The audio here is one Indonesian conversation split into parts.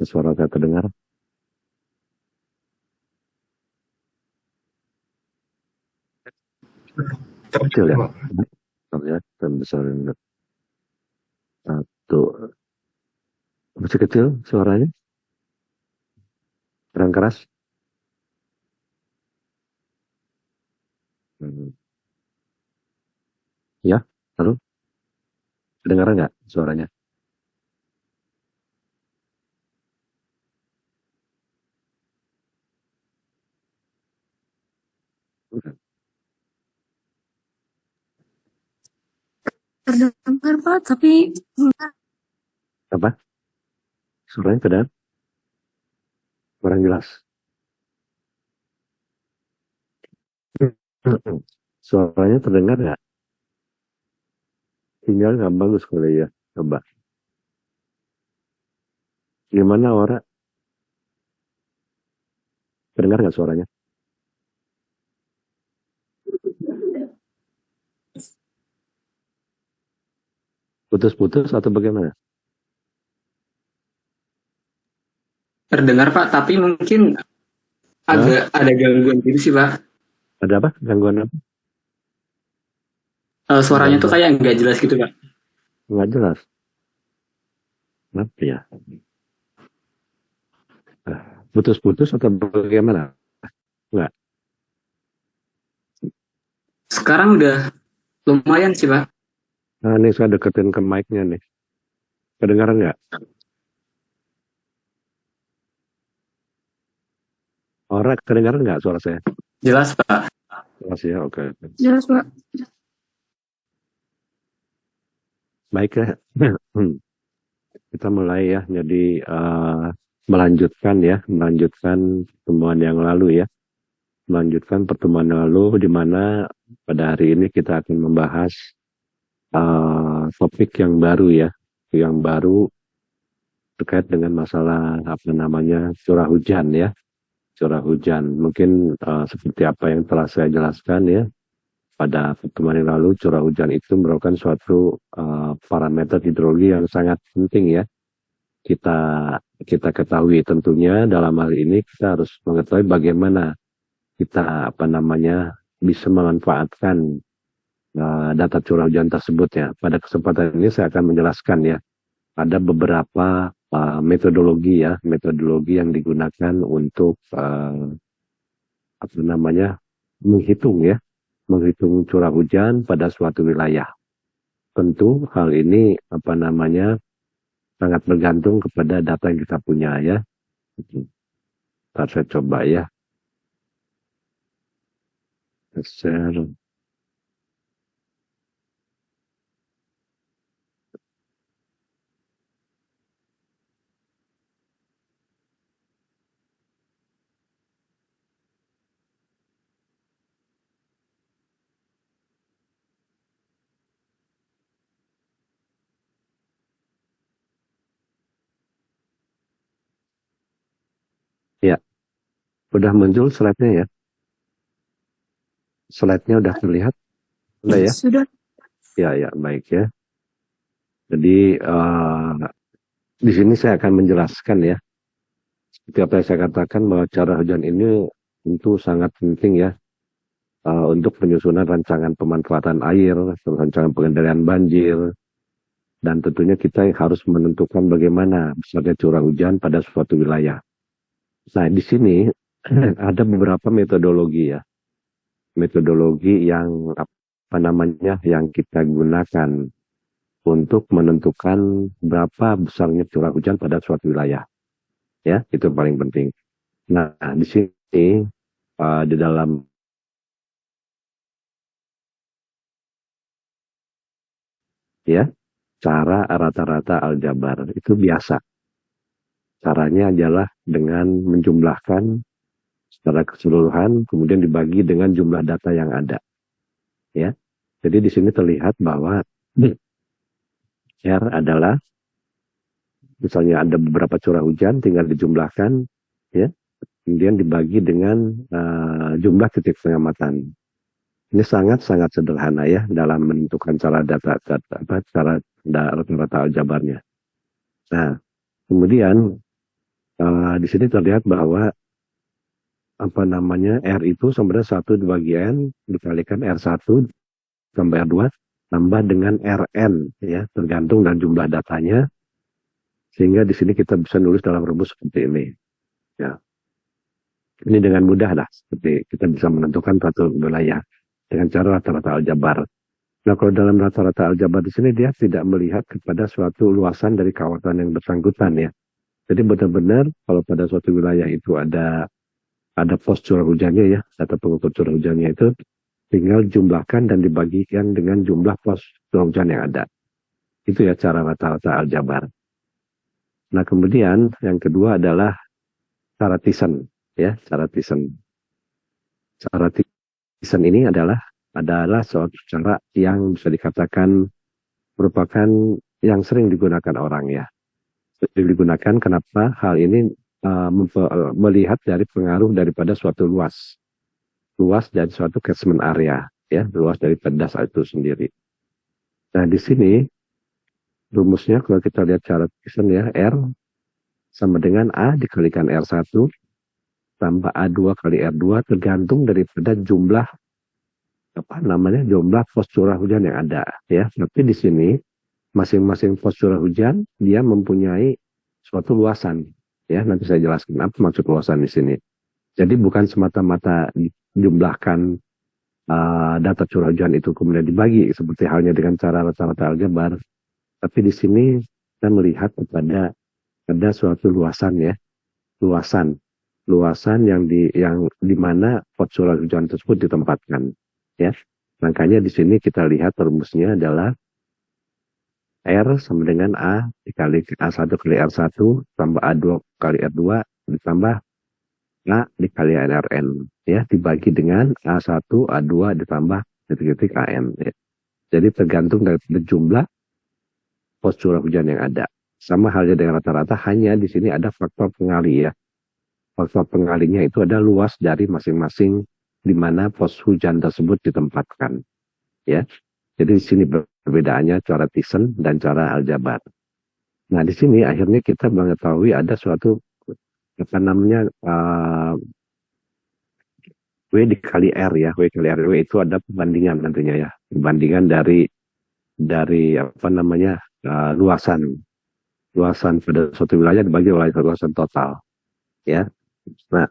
Suara saya terdengar? Kecil ya? Terlihat dan besar. Satu. Masih kecil suaranya? Kurang keras? Ya, halo? Kedengaran nggak suaranya? Terdengar Pak, tapi Apa? Suaranya kedengaran? Kurang jelas. Suaranya terdengar nggak? Sinyal nggak bagus kali ya. Coba. Gimana orang? Terdengar nggak suaranya? Putus-putus atau bagaimana? Terdengar Pak, tapi mungkin agak ada gangguan gitu sih Pak. Ada apa? Gangguan apa? Suaranya tuh kayak nggak jelas gitu Pak. Nggak jelas. Kenapa ya? Putus-putus atau bagaimana? Nggak. Sekarang udah lumayan sih Pak. Nah, ini saya deketin ke mic-nya nih. Kedengaran nggak? Orang kedengaran nggak suara saya? Jelas Pak. Jelas ya, oke. jelas Pak. Baik ya. Kita mulai ya. Jadi melanjutkan pertemuan yang lalu ya. Melanjutkan pertemuan lalu di mana pada hari ini kita akan membahas topik yang baru ya. Yang baru terkait dengan masalah apa namanya curah hujan ya. Curah hujan. Mungkin seperti apa yang telah saya jelaskan ya. Pada pertemuan yang lalu, curah hujan itu merupakan suatu parameter hidrologi yang sangat penting ya. Kita ketahui tentunya dalam hal ini kita harus mengetahui bagaimana kita apa namanya bisa memanfaatkan data curah hujan tersebut ya. Pada kesempatan ini saya akan menjelaskan ya. Ada beberapa metodologi ya, metodologi yang digunakan untuk apa namanya menghitung ya, menghitung curah hujan pada suatu wilayah. Tentu hal ini apa namanya sangat bergantung kepada data yang kita punya ya. Ntar saya coba ya. Share. Ya, udah muncul slide-nya ya. Slide-nya udah terlihat? Udah ya? Sudah. Ya, baik ya. Jadi di sini saya akan menjelaskan ya. Seperti apa yang saya katakan bahwa curah hujan ini tentu sangat penting ya untuk penyusunan rancangan pemanfaatan air, rancangan pengendalian banjir, dan tentunya kita harus menentukan bagaimana besarnya curah hujan pada suatu wilayah. Nah, di sini ada beberapa metodologi ya. Metodologi yang apa namanya yang kita gunakan untuk menentukan berapa besarnya curah hujan pada suatu wilayah. Ya, itu paling penting. Nah, di sini di dalam ya cara rata-rata aljabar itu biasa. Caranya adalah dengan menjumlahkan secara keseluruhan, kemudian dibagi dengan jumlah data yang ada. Ya, jadi di sini terlihat bahwa R adalah misalnya ada beberapa curah hujan, tinggal dijumlahkan, ya, kemudian dibagi dengan jumlah titik pengamatan. Ini sangat-sangat sederhana ya dalam menentukan cara cara rata-rata aljabarnya. Nah, kemudian Di sini terlihat bahwa apa namanya R itu sebenarnya 1 dibagi N dikalikan R1 tambah R2 tambah dengan Rn ya, tergantung dan jumlah datanya, sehingga di sini kita bisa nulis dalam rumus seperti ini ya. Ini dengan mudah lah, seperti kita bisa menentukan suatu wilayah dengan cara rata-rata aljabar. Nah, kalau dalam rata-rata aljabar di sini dia tidak melihat kepada suatu luasan dari kawasan yang bersangkutan ya. Jadi benar-benar kalau pada suatu wilayah itu ada pos curah hujannya ya, data pengukur curah hujannya itu tinggal jumlahkan dan dibagikan dengan jumlah pos curah hujan yang ada. Itu ya cara rata-rata aljabar. Nah, kemudian yang kedua adalah cara Thiessen ya, cara Thiessen. Cara Thiessen ini adalah suatu cara yang bisa dikatakan merupakan yang sering digunakan orang ya. Sering digunakan kenapa hal ini melihat dari pengaruh daripada suatu luas dari suatu catchment area ya, luas daripada dasar itu sendiri. Nah, di sini rumusnya kalau kita lihat cara Thiessen ya, R sama dengan A dikalikan R1 tambah A2 kali R2 tergantung daripada jumlah jumlah pos curah hujan yang ada ya. Tapi di sini masing-masing pos curah hujan dia mempunyai suatu luasan ya. Nanti saya jelaskan apa maksud luasan di sini. Jadi bukan semata-mata jumlahkan data curah hujan itu kemudian dibagi seperti halnya dengan cara rata-rata aljabar. Tapi di sini kita melihat kepada ada suatu luasan ya, luasan yang di mana pos curah hujan tersebut ditempatkan ya. Makanya di sini kita lihat rumusnya adalah R sama dengan A dikali A1 kali R1 tambah A2 kali R2 ditambah A dikali NRN ya, dibagi dengan A1 A2 ditambah titik-titik AN ya. Jadi tergantung dari jumlah pos curah hujan yang ada. Sama halnya dengan rata-rata, hanya di sini ada faktor pengali ya. Faktor pengalinya itu ada luas dari masing-masing di mana pos hujan tersebut ditempatkan ya. Jadi di sini perbedaannya cara Thiessen dan cara aljabar. Nah, di sini akhirnya kita mengetahui ada suatu apa namanya W dikali R ya, W kali R. W itu ada perbandingan nantinya ya, perbandingan dari apa namanya luasan pada suatu wilayah dibagi oleh luasan total ya. Nah,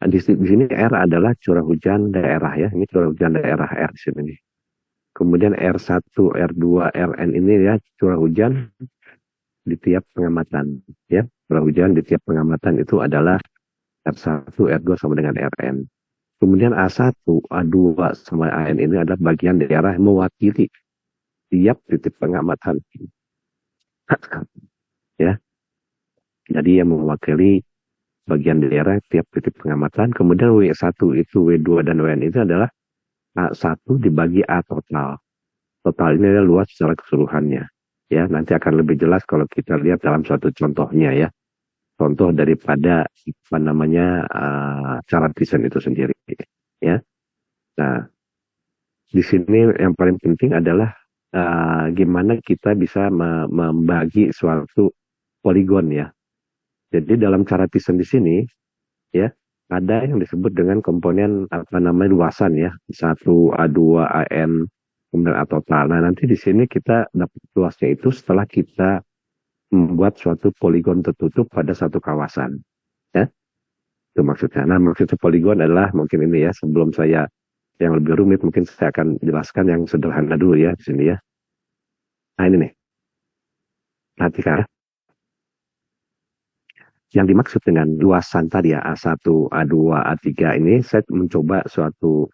di sini R adalah curah hujan daerah ya, ini curah hujan daerah R di sini. Kemudian R1, R2, Rn ini ya curah hujan di tiap pengamatan ya. Curah hujan di tiap pengamatan itu adalah R1, R2 sama dengan Rn. Kemudian A1, A2 sama AN ini adalah bagian daerah yang mewakili tiap titik pengamatan ya. Jadi yang mewakili bagian daerah tiap titik pengamatan. Kemudian W1 itu W2 dan Wn itu adalah A1 dibagi A total. Total ini adalah luas secara keseluruhannya. Ya, nanti akan lebih jelas kalau kita lihat dalam suatu contohnya ya. Contoh daripada apa namanya cara Thiessen itu sendiri ya. Nah, di sini yang paling penting adalah gimana kita bisa membagi suatu poligon ya. Jadi dalam cara Thiessen di sini ya ada yang disebut dengan komponen apa namanya luasan ya, 1 A2 AN kemudian A total. Nah, nanti di sini kita dapat luasnya itu setelah kita membuat suatu poligon tertutup pada satu kawasan ya. Itu maksudnya. Nah, maksudnya poligon adalah mungkin ini ya, sebelum saya yang lebih rumit mungkin saya akan jelaskan yang sederhana dulu ya di sini ya. Nah, ini nih. Perhatikan. Yang dimaksud dengan luasan tadi ya, A1, A2, A3 ini saya mencoba suatu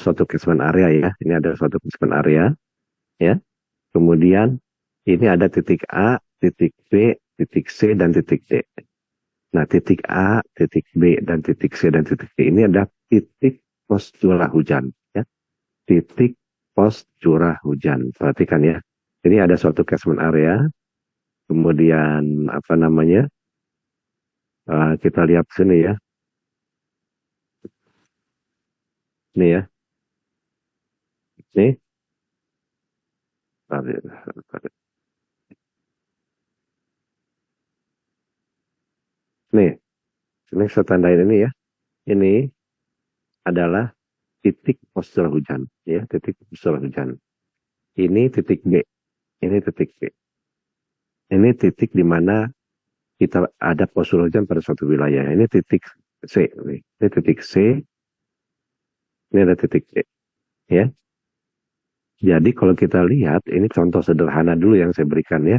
suatu catchment area ya. Ini ada suatu catchment area ya. Kemudian ini ada titik A, titik B, titik C dan titik D. Nah, titik A, titik B dan titik C dan titik D ini adalah titik pos curah hujan ya. Titik pos curah hujan. Perhatikan ya. Ini ada suatu catchment area. Kemudian apa namanya? Kita lihat sini ya. Ini ya. Ini. Nih, ini saya tandain ini ya. Ini adalah titik pos curah hujan, ya, titik pos curah hujan. Ini titik B, ini titik B. Ini titik di mana kita ada pos curah hujan pada suatu wilayah. Ini titik C, ini titik C, ini ada titik B, ya. Jadi kalau kita lihat, ini contoh sederhana dulu yang saya berikan ya.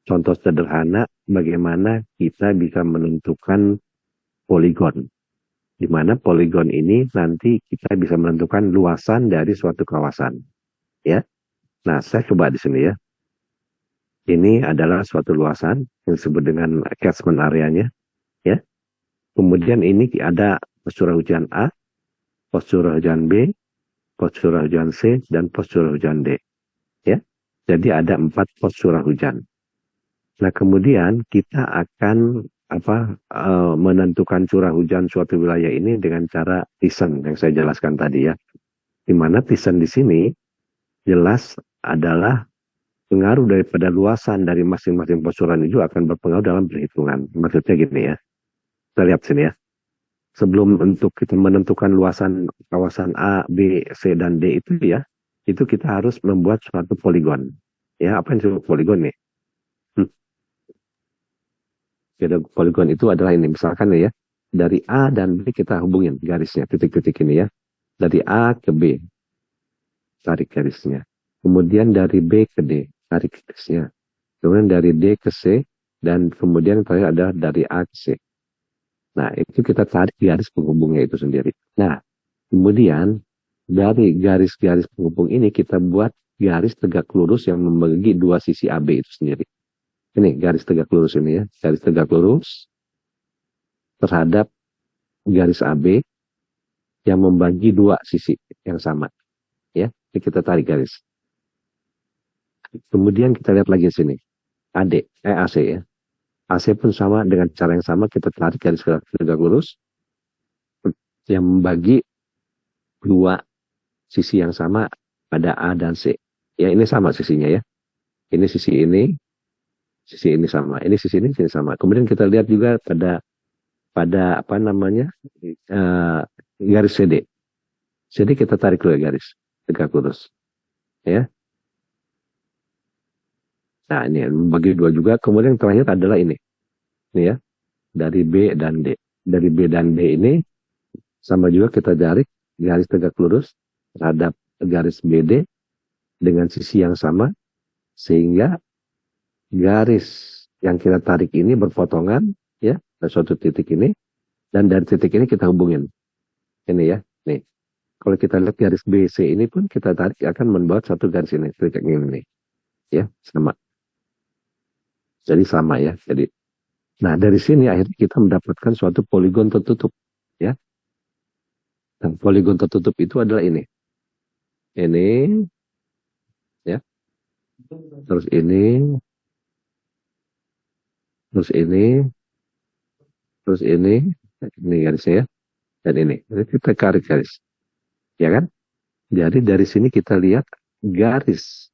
Contoh sederhana bagaimana kita bisa menentukan poligon. Di mana poligon ini nanti kita bisa menentukan luasan dari suatu kawasan. Ya. Nah, saya coba di sini ya. Ini adalah suatu luasan yang disebut dengan catchment areanya. Ya. Kemudian ini ada pos curah hujan A, pos curah hujan B, pos curah hujan C, dan pos curah hujan D. Ya. Jadi ada 4 pos curah hujan. Nah, kemudian kita akan menentukan curah hujan suatu wilayah ini dengan cara Thiessen yang saya jelaskan tadi ya. Di mana Thiessen di sini jelas adalah pengaruh daripada luasan dari masing-masing pos curah itu akan berpengaruh dalam perhitungan. Maksudnya gini ya. Kita lihat sini ya. Sebelum untuk kita menentukan luasan kawasan A, B, C, dan D itu ya, itu kita harus membuat suatu poligon. Ya, apa yang disebut poligon nih? Jadi poligon itu adalah ini, misalkan ya, dari A dan B kita hubungin garisnya, titik-titik ini ya. Dari A ke B, tarik garisnya. Kemudian dari B ke D, tarik garisnya. Kemudian dari D ke C, dan kemudian terakhir ada dari A ke C. Nah, itu kita tarik garis penghubungnya itu sendiri. Nah, kemudian dari garis-garis penghubung ini kita buat garis tegak lurus yang membagi dua sisi AB itu sendiri. Ini garis tegak lurus ini ya, garis tegak lurus terhadap garis AB yang membagi dua sisi yang sama. Ya, ini kita tarik garis. Kemudian kita lihat lagi sini, AC ya. AC pun sama dengan cara yang sama, kita tarik garis tegak lurus yang membagi dua sisi yang sama pada A dan C. Ya, ini sama sisinya ya. Ini sisi ini sama. Ini sisi ini sama. Kemudian kita lihat juga pada apa namanya garis CD. CD kita tarik dulu garis tegak lurus. Ya. Nah, ini membagi dua juga. Kemudian yang terakhir adalah ini. Ini ya. Dari B dan D. Dari B dan D ini sama juga kita tarik garis tegak lurus terhadap garis BD dengan sisi yang sama sehingga garis yang kita tarik ini berpotongan ya dari suatu titik ini dan dari titik ini kita hubungin. Ini ya. Nih. Kalau kita lihat garis BC ini pun kita tarik akan membuat satu garis ini titik ini nih. Ya, sama. Jadi sama ya. Jadi nah, dari sini akhirnya kita mendapatkan suatu poligon tertutup ya. Dan poligon tertutup itu adalah ini. Ini ya. Terus ini terus ini garisnya ya, dan ini. Jadi kita tarik garis, ya kan? Jadi dari sini kita lihat garis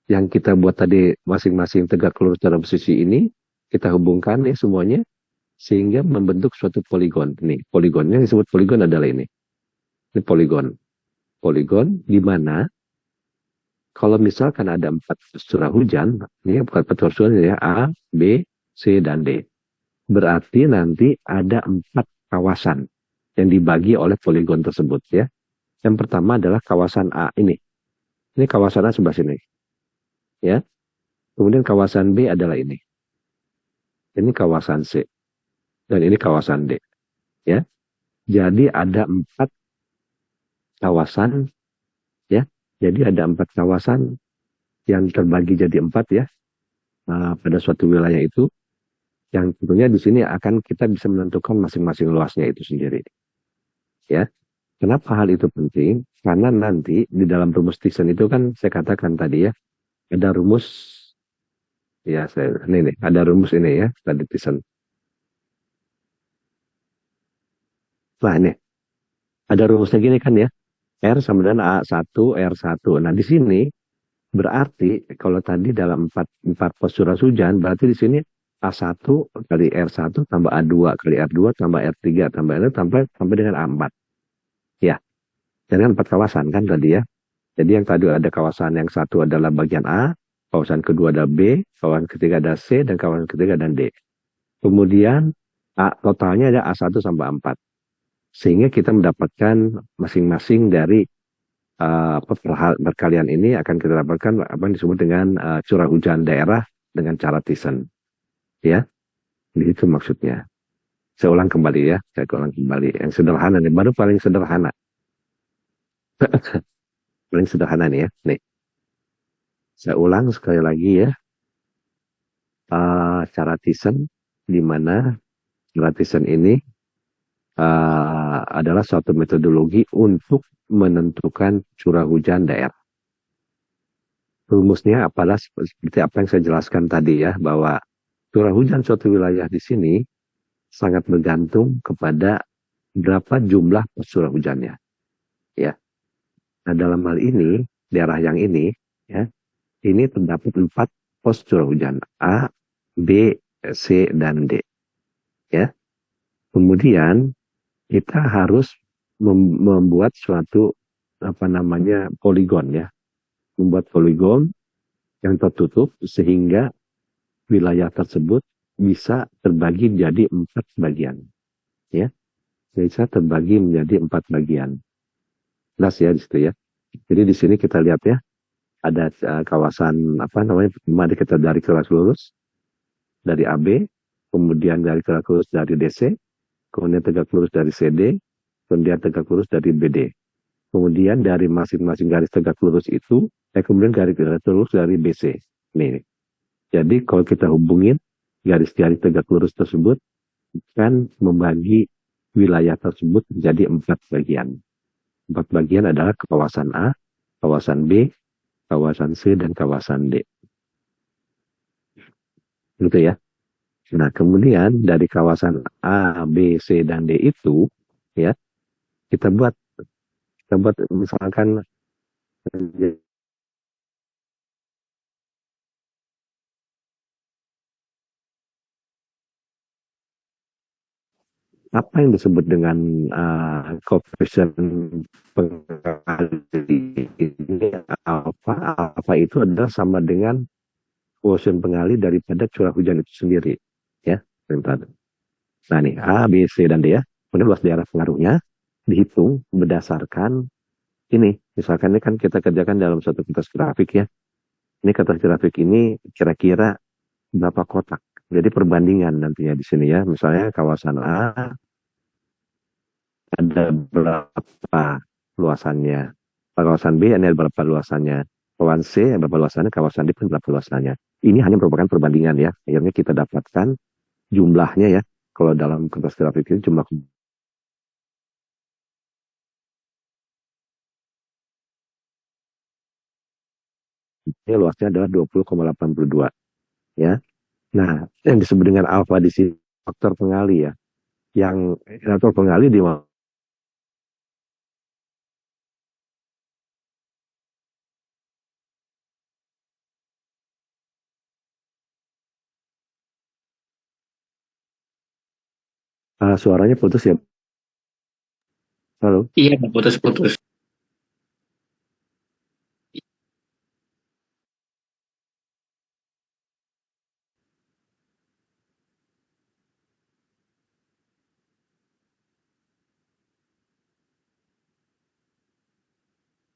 yang kita buat tadi masing-masing tegak lurus dalam sisi ini, kita hubungkan nih semuanya, sehingga membentuk suatu poligon. Nih, poligonnya disebut poligon adalah ini. Ini poligon. Poligon di mana kalau misalkan ada 4 curah hujan, ini bukan 4 curah hujan ya, A, B, C, dan D. Berarti nanti ada 4 kawasan yang dibagi oleh poligon tersebut ya. Yang pertama adalah kawasan A ini. Ini kawasan A sebelah sini. Ya. Kemudian kawasan B adalah ini. Ini kawasan C. Dan ini kawasan D. Ya. Jadi ada 4 kawasan ya. Jadi ada 4 kawasan yang terbagi jadi 4 ya. Pada suatu wilayah itu. Yang tentunya di sini akan kita bisa menentukan masing-masing luasnya itu sendiri. Ya. Kenapa hal itu penting? Karena nanti di dalam rumus Thiessen itu kan saya katakan tadi ya, ada rumus ya ini nih, ada rumus ini ya tadi Thiessen. Nah ini ada rumusnya gini kan ya, R sama dengan A1 R1. Nah di sini berarti kalau tadi dalam 4 pos curah hujan berarti di sini A1 kali R1 tambah A2 kali R2 tambah R3 tambah R sampai dengan A4. Ya, jadi kan 4 kawasan kan tadi ya. Jadi yang tadi ada kawasan yang satu adalah bagian A, kawasan kedua ada B, kawasan ketiga ada C, dan kawasan ketiga ada D. Kemudian totalnya ada A1 sampai A4. Sehingga kita mendapatkan masing-masing dari perkalian ini akan kita dapatkan apa yang disebut dengan curah hujan daerah dengan cara Thiessen. Ya, itu maksudnya. Saya ulang kembali ya, saya ulang kembali. Yang sederhana nih, baru paling sederhana. Paling sederhana nih ya. Nih, saya ulang sekali lagi ya. Cara Thiessen, di mana cara Thiessen ini adalah suatu metodologi untuk menentukan curah hujan daerah. Rumusnya apalah seperti apa yang saya jelaskan tadi ya, bahwa curah hujan suatu wilayah di sini sangat bergantung kepada berapa jumlah curah hujannya. Ya. Nah, dalam hal ini, daerah yang ini, ya, ini terdapat 4 pos curah hujan. A, B, C, dan D. Ya. Kemudian, kita harus membuat suatu, poligon, ya. Membuat poligon yang tertutup, sehingga wilayah tersebut bisa terbagi jadi 4 bagian. Ya. Bisa terbagi menjadi 4 bagian. Jelas ya di situ ya. Jadi di sini kita lihat ya, ada kawasan mari kita dari kelas lurus dari AB, kemudian dari kelas lurus dari DC, kemudian tegak lurus dari CD, kemudian tegak lurus dari BD. Kemudian dari masing-masing garis tegak lurus itu, kemudian garis lurus dari BC. Nih. Jadi kalau kita hubungin garis-garis tegak lurus tersebut kan membagi wilayah tersebut menjadi 4 bagian. 4 bagian adalah kawasan A, kawasan B, kawasan C, dan kawasan D. Gitu ya. Nah, kemudian dari kawasan A, B, C, dan D itu, ya, kita buat misalkan apa yang disebut dengan koefisien pengali ini alfa. Alfa itu adalah sama dengan koefisien pengali daripada curah hujan itu sendiri. Ya, nah nih A, B, C, dan D ya. Kemudian luas daerah pengaruhnya dihitung berdasarkan ini. Misalkan ini kan kita kerjakan dalam satu kertas grafik ya. Ini kertas grafik ini kira-kira berapa kotak. Jadi perbandingan nantinya di sini ya. Misalnya kawasan A ada berapa luasannya. Kawasan B ada berapa luasannya. Kawasan C ada berapa luasannya. Kawasan D pun berapa luasannya. Ini hanya merupakan perbandingan ya. Akhirnya kita dapatkan jumlahnya ya. Kalau dalam kertas grafik ini jumlah ini luasnya adalah 20,82 ya. Nah, yang disebut dengan alfa di sini faktor pengali ya. Yang faktor pengali di suaranya putus ya. Halo. Iya, putus-putus.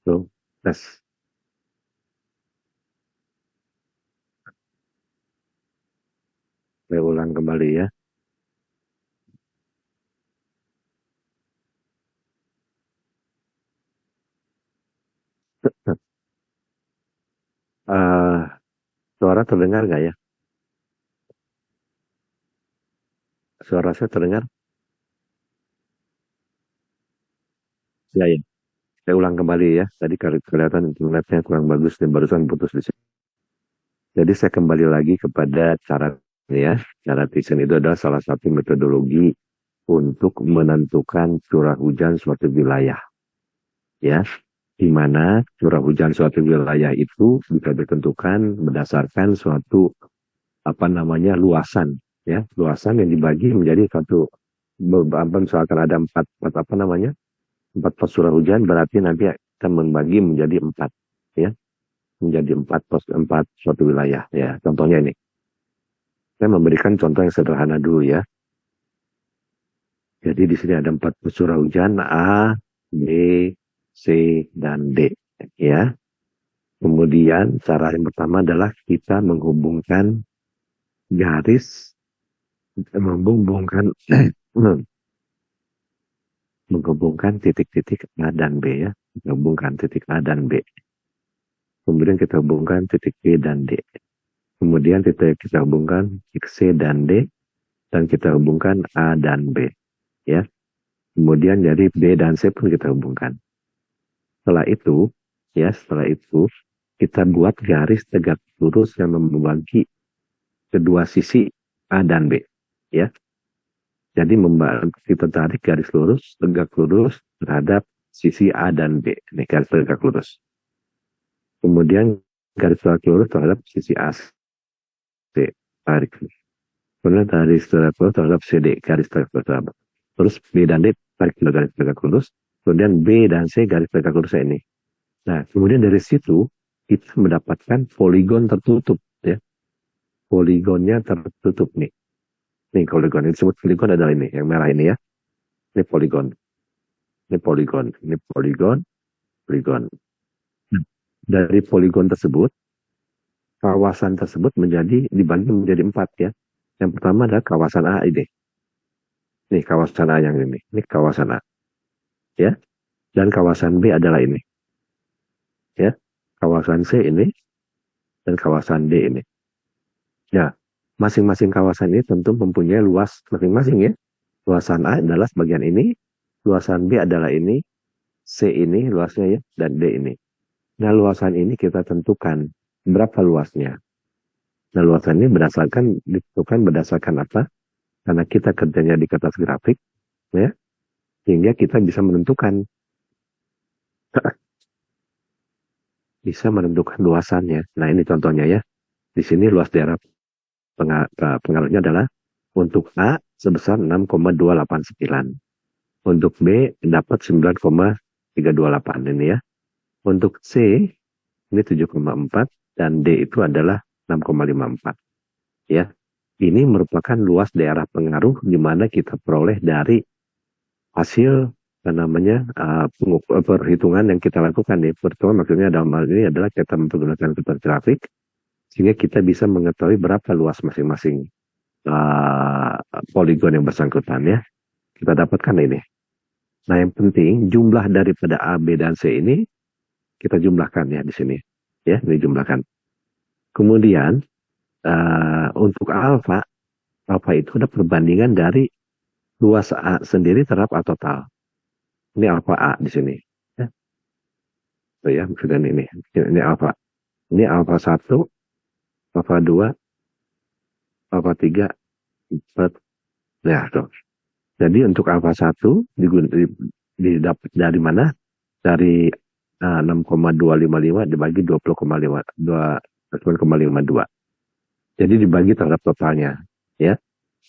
Halo. Tes. Saya ulang kembali ya. Suara terdengar nggak ya? Suara saya terdengar? Ya, ya. Saya ulang kembali ya. Tadi kelihatan internetnya kurang bagus dan barusan putus di sini. Jadi saya kembali lagi kepada cara ya. Cara Thiessen itu adalah salah satu metodologi untuk menentukan curah hujan suatu wilayah. Ya, di mana curah hujan suatu wilayah itu bisa ditentukan berdasarkan suatu luasan, ya, luasan yang dibagi menjadi satu. Misalkan ada empat pos curah hujan, berarti nanti kita membagi menjadi empat, ya, menjadi empat suatu wilayah, ya. Contohnya ini, saya memberikan contoh yang sederhana dulu, ya. Jadi di sini ada empat pos curah hujan A, B, C, dan D, ya. Kemudian cara yang pertama adalah kita menghubungkan garis, menghubungkan titik-titik A dan B, ya. Menghubungkan titik A dan B. Kemudian kita hubungkan titik B dan D. Kemudian kita hubungkan titik C dan D. Dan kita hubungkan A dan B, ya. Kemudian dari B dan C pun kita hubungkan. Setelah itu, kita buat garis tegak lurus yang membagi kedua sisi A dan B, ya. Jadi kita tarik garis lurus, tegak lurus terhadap sisi A dan B. Ini garis tegak lurus. Kemudian garis tegak lurus terhadap sisi A, C, tarik. Kemudian garis tegak lurus terhadap CD, garis tegak lurus. Terus B dan D tarik garis tegak lurus. Kemudian B dan C garis tegak lurus ini. Nah, kemudian dari situ kita mendapatkan poligon tertutup, ya. Poligonnya tertutup nih. Ini poligon, ini disebut poligon adalah ini, yang merah ini, ya. Ini poligon. Ini poligon. Ini poligon. Poligon. Dari poligon tersebut, kawasan tersebut dibagi menjadi empat, ya. Yang pertama adalah kawasan A ini. Ini kawasan A yang ini. Ini kawasan A. Ya. Dan kawasan B adalah ini. Ya. Kawasan C ini. Dan kawasan D ini. Ya. Masing-masing kawasan ini tentu mempunyai luas masing-masing, ya. Luasan A adalah sebagian ini, luasan B adalah ini, C ini luasnya, ya, dan D ini. Nah, luasan ini kita tentukan berapa luasnya. Nah, luasan ini ditentukan berdasarkan apa? Karena kita kerjanya di kertas grafik, ya, sehingga kita bisa menentukan luasannya. Nah, ini contohnya, ya. Di sini luas daerah pengaruhnya adalah untuk A sebesar 6,289. Untuk B dapat 9,328 ini, ya. Untuk C ini 7,4 dan D itu adalah 6,54. Ya. Ini merupakan luas daerah pengaruh di mana kita peroleh dari hasil perhitungan yang kita lakukan, ya. Perhitungan maksudnya dalam hal ini adalah kita menggunakan kertas grafik sehingga kita bisa mengetahui berapa luas masing-masing poligon yang bersangkutan, ya. Kita dapatkan ini. Nah, yang penting jumlah daripada A, B, dan C ini kita jumlahkan, ya, di sini. Ya, ini jumlahkan. Kemudian untuk alfa itu ada perbandingan dari luas A sendiri terhadap A total. Ini alfa A di sini. Ya. So, ya, maksudnya ini. Ini alfa. Ini alfa 1, alfa 2, alfa 3, 4. Ya, tuh. Jadi untuk alfa 1 didapat dari mana? Dari 6,255 dibagi 20,52. Jadi dibagi terhadap totalnya, ya.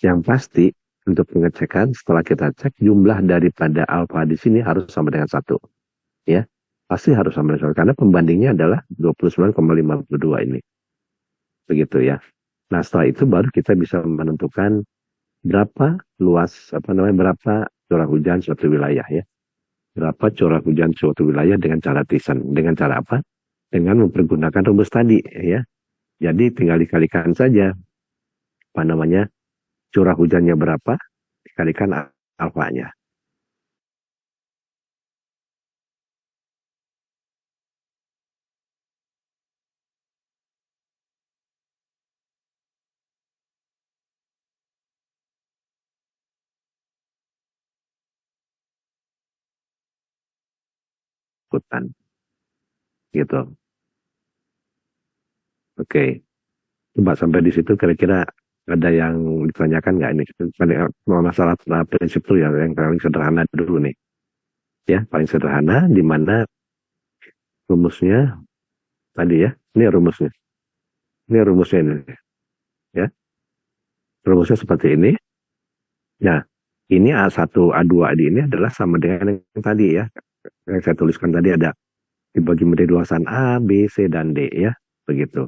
Yang pasti untuk pengecekan setelah kita cek jumlah daripada alfa di sini harus sama dengan 1. Ya. Pasti harus sama dengan 1 karena pembandingnya adalah 29,52 ini. Begitu, ya. Nah, setelah itu baru kita bisa menentukan berapa berapa curah hujan suatu wilayah, ya. Berapa curah hujan suatu wilayah dengan cara Thiessen. Dengan cara apa? Dengan mempergunakan rumus tadi, ya. Jadi tinggal dikalikan saja curah hujannya berapa dikalikan alfanya. Hutan. Gitu. Oke. Coba sampai di situ kira-kira ada yang ditanyakan nggak ini? Masalah prinsip itu ya, yang paling sederhana dulu nih. Ya, paling sederhana di mana rumusnya tadi, ya. Ini rumusnya. Ini rumusnya ini. Ya, rumusnya seperti ini. Nah, ini A1, A2 ini adalah sama dengan yang tadi ya. Yang saya tuliskan tadi ada dibagi menjadi luasan A, B, C, dan D ya. Begitu.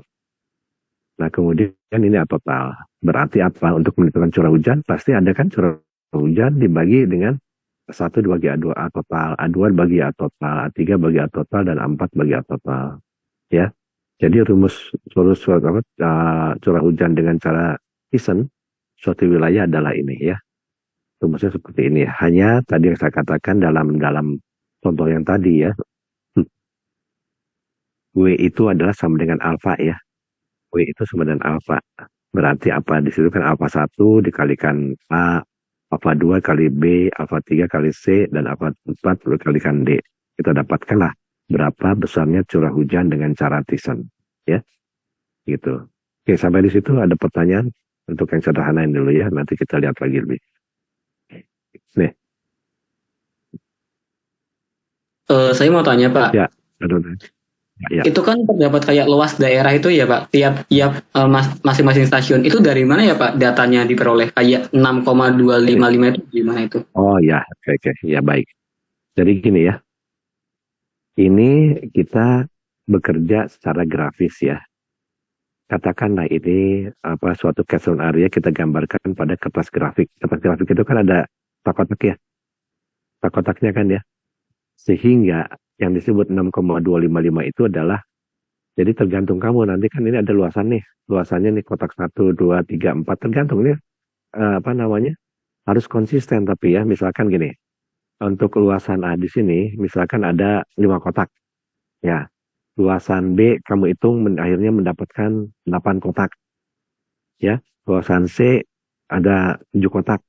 Nah, kemudian ini A total. Berarti apa? Untuk menentukan curah hujan, pasti ada kan curah hujan dibagi dengan A1 dibagi A2, A total. A2 bagi A total. A3 bagi A total. Dan A4 bagi A total. Ya. Jadi rumus curah hujan dengan cara Thiessen suatu wilayah adalah ini ya. Rumusnya seperti ini. Hanya tadi yang saya katakan dalam contoh yang tadi ya. W itu adalah sama dengan alfa ya. W itu sama dengan alfa. Berarti apa? Di situ kan alfa 1 dikalikan A, alfa 2 kali B, alfa 3 kali C, dan alfa 4 dikalikan D. Kita dapatkanlah berapa besarnya curah hujan dengan cara Thiessen. Ya, gitu. Oke, sampai di situ ada pertanyaan untuk yang sederhana ini dulu ya. Nanti kita lihat lagi lebih. Nih. Saya mau tanya Pak. Ya, aduh. Ya. Itu kan terdapat kayak luas daerah itu ya Pak. Tiap masing-masing stasiun itu dari mana ya Pak datanya diperoleh? Kayak 6,255 itu gimana itu? Oh ya, oke. Ya baik. Jadi gini ya. Ini kita bekerja secara grafis ya. Katakanlah ini suatu catchment area kita gambarkan pada kertas grafik. Kertas grafik itu kan ada kotak ya. Kotaknya kan ya. Sehingga yang disebut 6,255 itu adalah, jadi tergantung kamu nanti kan ini ada luasan nih. Luasannya nih kotak 1, 2, 3, 4. Tergantung nih harus konsisten tapi ya. Misalkan gini. Untuk luasan A di sini misalkan ada 5 kotak. Ya. Luasan B kamu hitung akhirnya mendapatkan 8 kotak. Ya. Luasan C ada 7 kotak.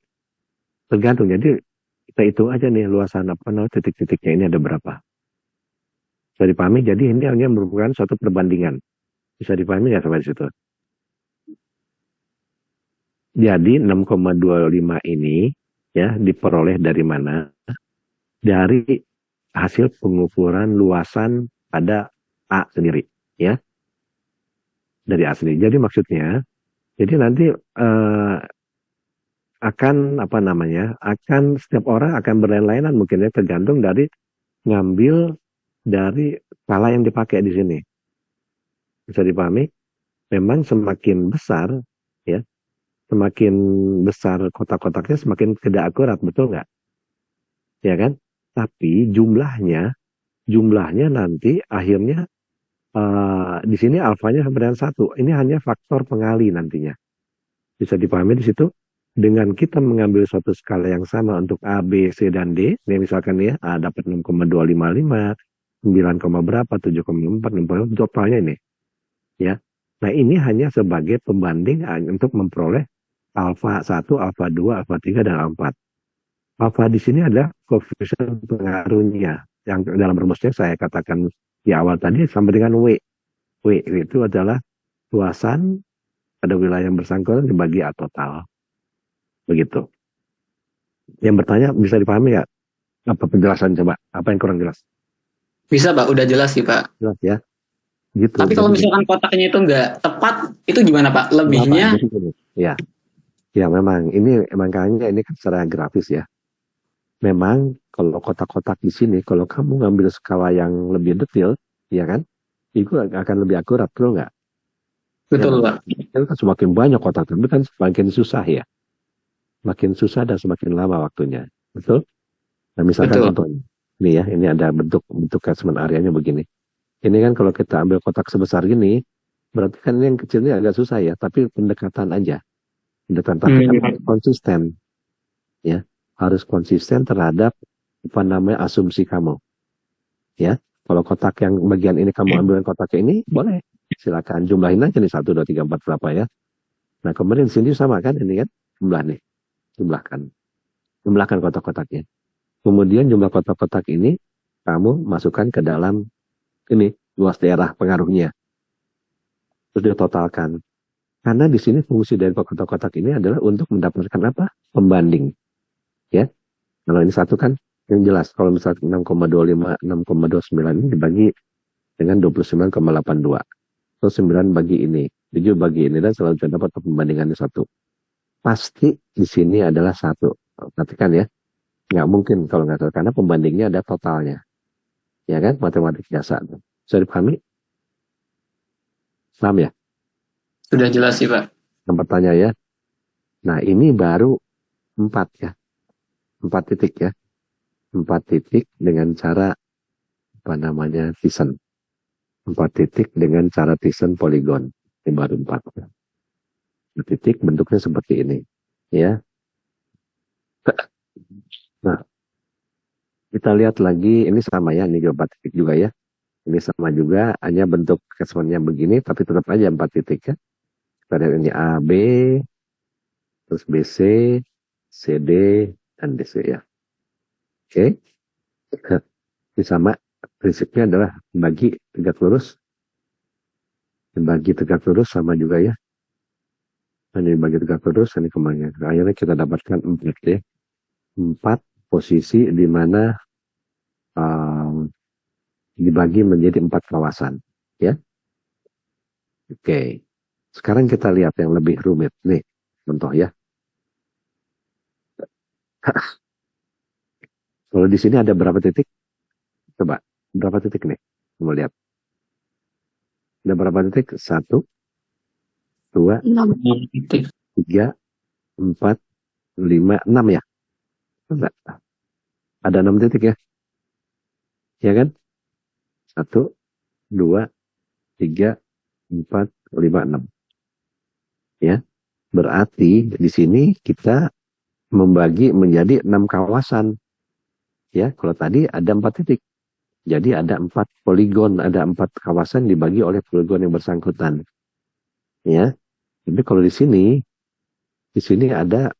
Tergantung. Jadi kita hitung aja nih luasan titik-titiknya ini ada berapa. Bisa dipahami? Jadi ini hanya merupakan suatu perbandingan. Bisa dipahami nggak sampai di situ? Jadi 6,25 ini ya diperoleh dari mana? Dari hasil pengukuran luasan pada A sendiri, ya. Dari A sendiri. Jadi maksudnya, jadi nanti akan setiap orang akan berlain-lainan mungkin ya, tergantung dari ngambil dari skala yang dipakai di sini. Bisa dipahami? Memang semakin besar, ya, semakin besar kotak-kotaknya semakin tidak akurat, betul nggak? Ya kan? Tapi jumlahnya nanti akhirnya di sini alfanya sama dengan 1. Ini hanya faktor pengali nantinya. Bisa dipahami di situ? Dengan kita mengambil suatu skala yang sama untuk A, B, C, dan D, ini misalkan ya, A dapat 6,255, 9, berapa, 7,4, 6, totalnya ini. Ya. Nah ini hanya sebagai pembanding untuk memperoleh alfa 1, alfa 2, alfa 3, dan alfa 4. Alfa di sini adalah koefisien pengaruhnya. Yang dalam rumusnya saya katakan di awal tadi sama dengan W. W itu adalah luasan pada wilayah yang bersangkutan dibagi A total. Begitu. Yang bertanya bisa dipahami nggak? Apa penjelasan coba? Apa yang kurang jelas? Bisa Pak, udah jelas sih Pak. Jelas ya. Gitu. Tapi kalau misalkan kotaknya itu nggak tepat, itu gimana Pak? Lebihnya? Ya. Ya memang ini makanya ini kan secara grafis ya. Memang kalau kotak-kotak di sini, kalau kamu ngambil skala yang lebih detail, ya kan, itu akan lebih akurat, betul nggak? Betul ya, Pak. Itu kan semakin banyak kotak, itu kan semakin susah ya. Makin susah dan semakin lama waktunya, betul? Nah misalkan contohnya, ini ada bentuk catchment areanya begini. Ini kan kalau kita ambil kotak sebesar gini, berarti kan ini yang kecilnya agak susah ya, tapi pendekatan aja. Tapi kan konsisten. Ya, harus konsisten terhadap asumsi kamu. Ya, kalau kotak yang bagian ini kamu ambil kotak ini, boleh. Silakan jumlahin aja nih 1, 2, 3, 4 berapa ya. Nah, kemudian di sini sama kan ini kan jumlah nih. Jumlahkan kotak-kotaknya. Kemudian jumlah kotak-kotak ini kamu masukkan ke dalam ini luas daerah pengaruhnya. Terus ditotalkan. Karena di sini fungsi dari kotak-kotak ini adalah untuk mendapatkan apa? Pembanding. Ya. Kalau ini satu kan yang jelas. Kalau misalnya 6,25, 6,29 ini dibagi dengan 29,82. Terus 9 bagi ini. 7 bagi ini dan selalu dapat pembandingannya 1. Pasti di sini adalah 1. Perhatikan ya. Nggak mungkin kalau nggak tahu. Karena pembandingnya ada totalnya. Ya kan? Matematik biasa. Bisa dipahami? Paham ya? Sudah jelas sih Pak. Yang bertanya ya. Nah ini baru 4 ya. 4 titik ya. 4 titik dengan cara apa namanya Thyssen. 4 titik dengan cara Thyssen poligon. Ini baru 4. 4 titik bentuknya seperti ini. Ya. Nah, kita lihat lagi, ini sama ya, ini juga 4 titik juga ya. Ini sama juga, hanya bentuk catchment-nya begini, tapi tetap aja 4 titik ya. Kita lihat ini A, B, terus BC, CD, dan DC ya. Oke. Ini sama, prinsipnya adalah bagi tegak lurus. Bagi tegak lurus sama juga ya. Ini bagi tegak lurus, ini kemana. Akhirnya kita dapatkan 4 ya. 4 posisi di mana dibagi menjadi 4 kawasan. Ya. Oke. Sekarang kita lihat yang lebih rumit. Nih, contoh ya. Kalau di sini ada berapa titik? Coba, berapa titik nih? Mau lihat. Ada berapa titik? 1, 2, 6. 3, 4, 5, 6 ya? Enggak. Ada 6 titik ya? Ya kan? 1, 2, 3, 4, 5, 6. Ya. Berarti di sini kita membagi menjadi 6 kawasan. Ya, kalau tadi ada 4 titik. Jadi ada 4 poligon, ada 4 kawasan dibagi oleh poligon yang bersangkutan. Ya. Jadi kalau di sini ada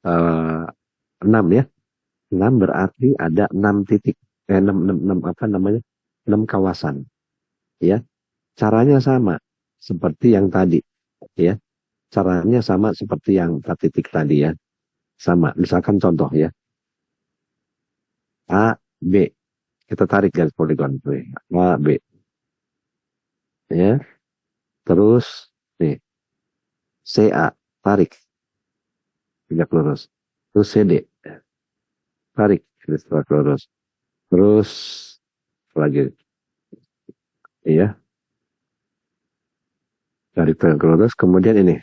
6 ya. 6 berarti ada 6 titik. 6 apa namanya? 6 kawasan. Ya. Caranya sama seperti yang tadi, ya. Caranya sama seperti yang 4 titik tadi ya. Sama. Misalkan contoh ya. A, B. Kita tarik garis poligon. A, B. Ya. Terus nih. CA. Tarik. Tegak lurus. Terus CD. Tarik. Tegak lurus. Terus lagi. Iya. Tarik tegak lurus. Kemudian ini.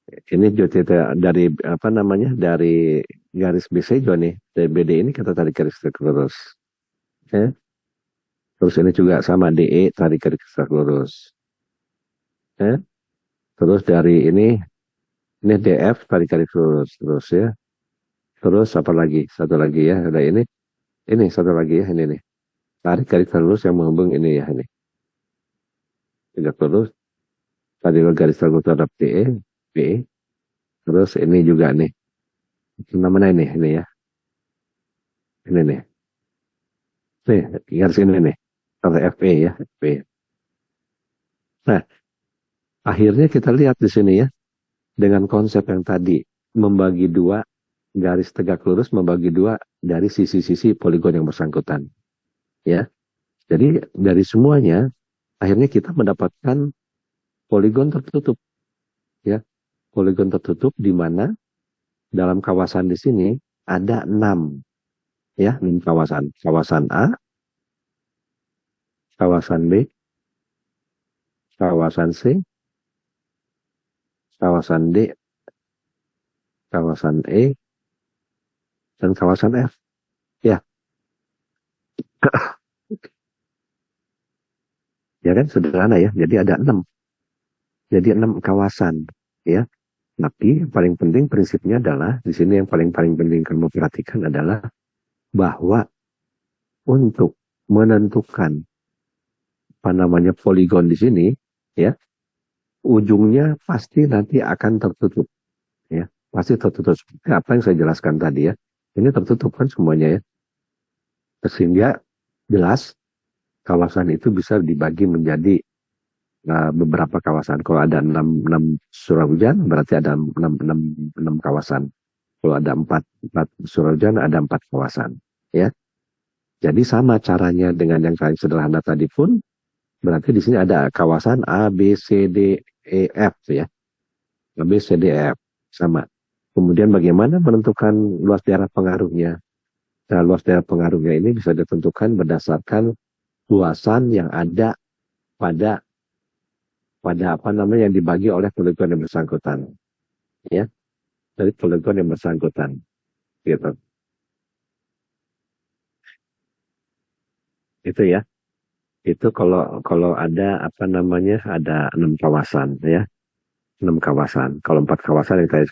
Ini juga dari apa namanya? Dari garis BC juga nih. Dari BD ini kita tarik garis tegak lurus. Ya. Terus ini juga sama DE tarik garis tegak lurus. Ya. Terus dari ini DF tarik garis lurus terus ya. Terus apa lagi? Satu lagi ya. Ada ini satu lagi ya. Ini nih. Tarik garis lurus yang menghubung ini ya. Ini. Tegak lurus. Tadi garis lurus terhadap DE. B. Terus ini juga nih. Namanya ini ya. Ini nih. Nih, garis ini nih. Atau FE ya. FE. Nah, akhirnya kita lihat di sini ya. Dengan konsep yang tadi. Membagi 2 garis tegak lurus. Membagi 2 dari sisi-sisi poligon yang bersangkutan. Ya. Jadi dari semuanya. Akhirnya kita mendapatkan poligon tertutup. Ya. Poligon tertutup di mana dalam kawasan di sini ada 6 ya, 6 kawasan. Kawasan A, kawasan B, kawasan C, kawasan D, kawasan E, dan kawasan F. Ya. Ya kan sederhana ya. Jadi ada 6. Jadi 6 kawasan ya. Tapi paling penting prinsipnya adalah di sini yang paling penting kamu perhatikan adalah bahwa untuk menentukan apa namanya poligon di sini ya, ujungnya pasti nanti akan tertutup ya, pasti tertutup seperti apa yang saya jelaskan tadi ya. Ini tertutup kan semuanya ya. Sehingga jelas kawasan itu bisa dibagi menjadi beberapa kawasan. Kalau ada 6 surau hujan, berarti ada 6 kawasan. Kalau ada 4 surau hujan, ada 4 kawasan. Ya. Jadi sama caranya dengan yang paling sederhana tadi pun, Berarti di sini ada kawasan A, B, C, D, E, F ya. A, B, C, D, E, F. Sama. Kemudian bagaimana menentukan luas daerah pengaruhnya? Nah, luas daerah pengaruhnya ini bisa ditentukan berdasarkan luasan yang ada pada apa namanya yang dibagi oleh poligon yang bersangkutan. Ya, dari poligon yang bersangkutan. Gitu. Itu ya. Itu kalau ada apa namanya ada 6 kawasan ya. 6 kawasan. Kalau 4 kawasan yang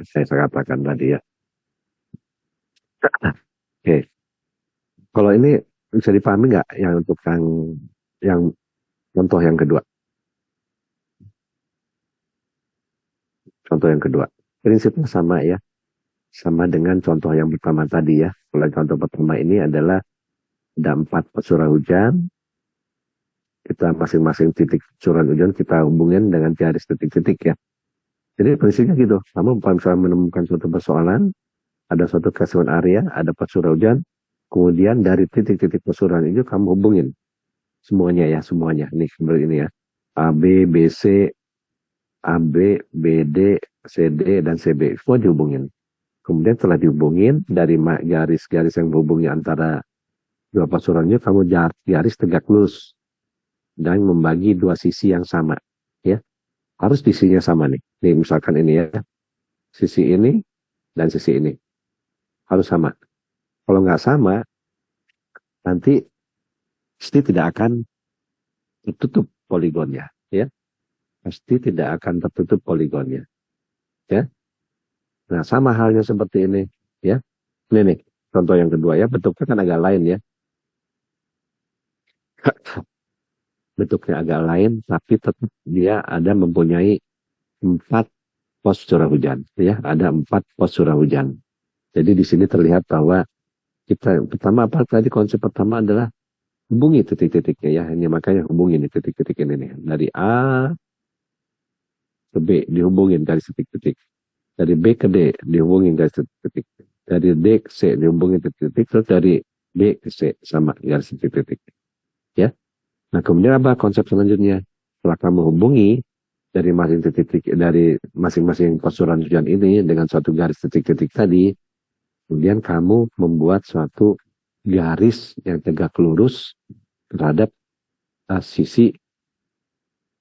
saya katakan tadi ya. Oke. Kalau ini bisa dipahami nggak yang untuk yang contoh yang kedua? Contoh yang kedua. Prinsipnya sama ya. Sama dengan contoh yang pertama tadi ya. Kalau contoh pertama ini adalah ada 4 curah hujan. Kita masing-masing titik curah hujan kita hubungin dengan garis titik-titik ya. Jadi prinsipnya gitu. Kamu misalnya menemukan suatu persoalan, ada suatu catchment area, ada curah hujan, kemudian dari titik-titik persuran itu kamu hubungin semuanya ya, semuanya. Nih seperti ini ya. A, B, B, C, A, B, B, D, C, D, dan C, B. Semua dihubungin. Kemudian setelah dihubungin, dari garis-garis yang menghubungi antara dua pasurannya, kamu garis tegak lurus. Dan membagi dua sisi yang sama. Ya, harus sisinya sama nih. Nih misalkan ini ya. Sisi ini dan sisi ini. Harus sama. Kalau nggak sama, nanti pasti tidak akan tertutup poligonnya. Ya, pasti tidak akan tertutup poligonnya. Ya. Nah, sama halnya seperti ini. Ya, ini nih. Contoh yang kedua ya. Bentuknya kan agak lain ya. Bentuknya agak lain, tapi tetap dia ada mempunyai 4 pos curah hujan. Ya, ada 4 pos curah hujan. Jadi di sini terlihat bahwa kita pertama apa tadi konsep pertama adalah hubungi titik-titiknya ya. Ini makanya hubungin titik-titik ini nih. Dari A ke B dihubungin garis titik-titik. Dari B ke D dihubungin garis titik-titik. Dari D ke C dihubungin titik-titik. Terus dari D ke C sama garis titik-titik. Ya. Nah kemudian apa konsep selanjutnya? Setelah kamu hubungi dari masing-masing posuran hujan ini dengan suatu garis titik-titik tadi, kemudian kamu membuat suatu garis yang tegak lurus terhadap sisi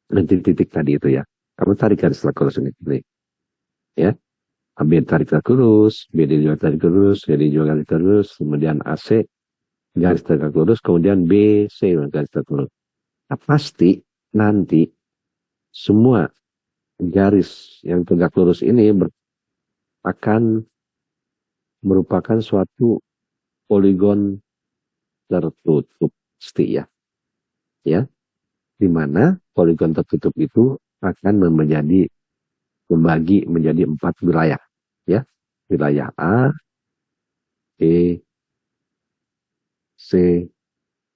titik-titik tadi itu ya. Kamu tarik garis tegak lurus ini. Ya. AB tarik tegak lurus, BD juga tarik lurus, CD juga tarik lurus, kemudian AC garis tegak lurus, kemudian BC garis tegak lurus. Nah, pasti nanti semua garis yang tegak lurus ini akan merupakan suatu poligon tertutup pasti ya. Ya. Di mana poligon tertutup itu akan membagi menjadi 4 wilayah ya. Wilayah A, B, C,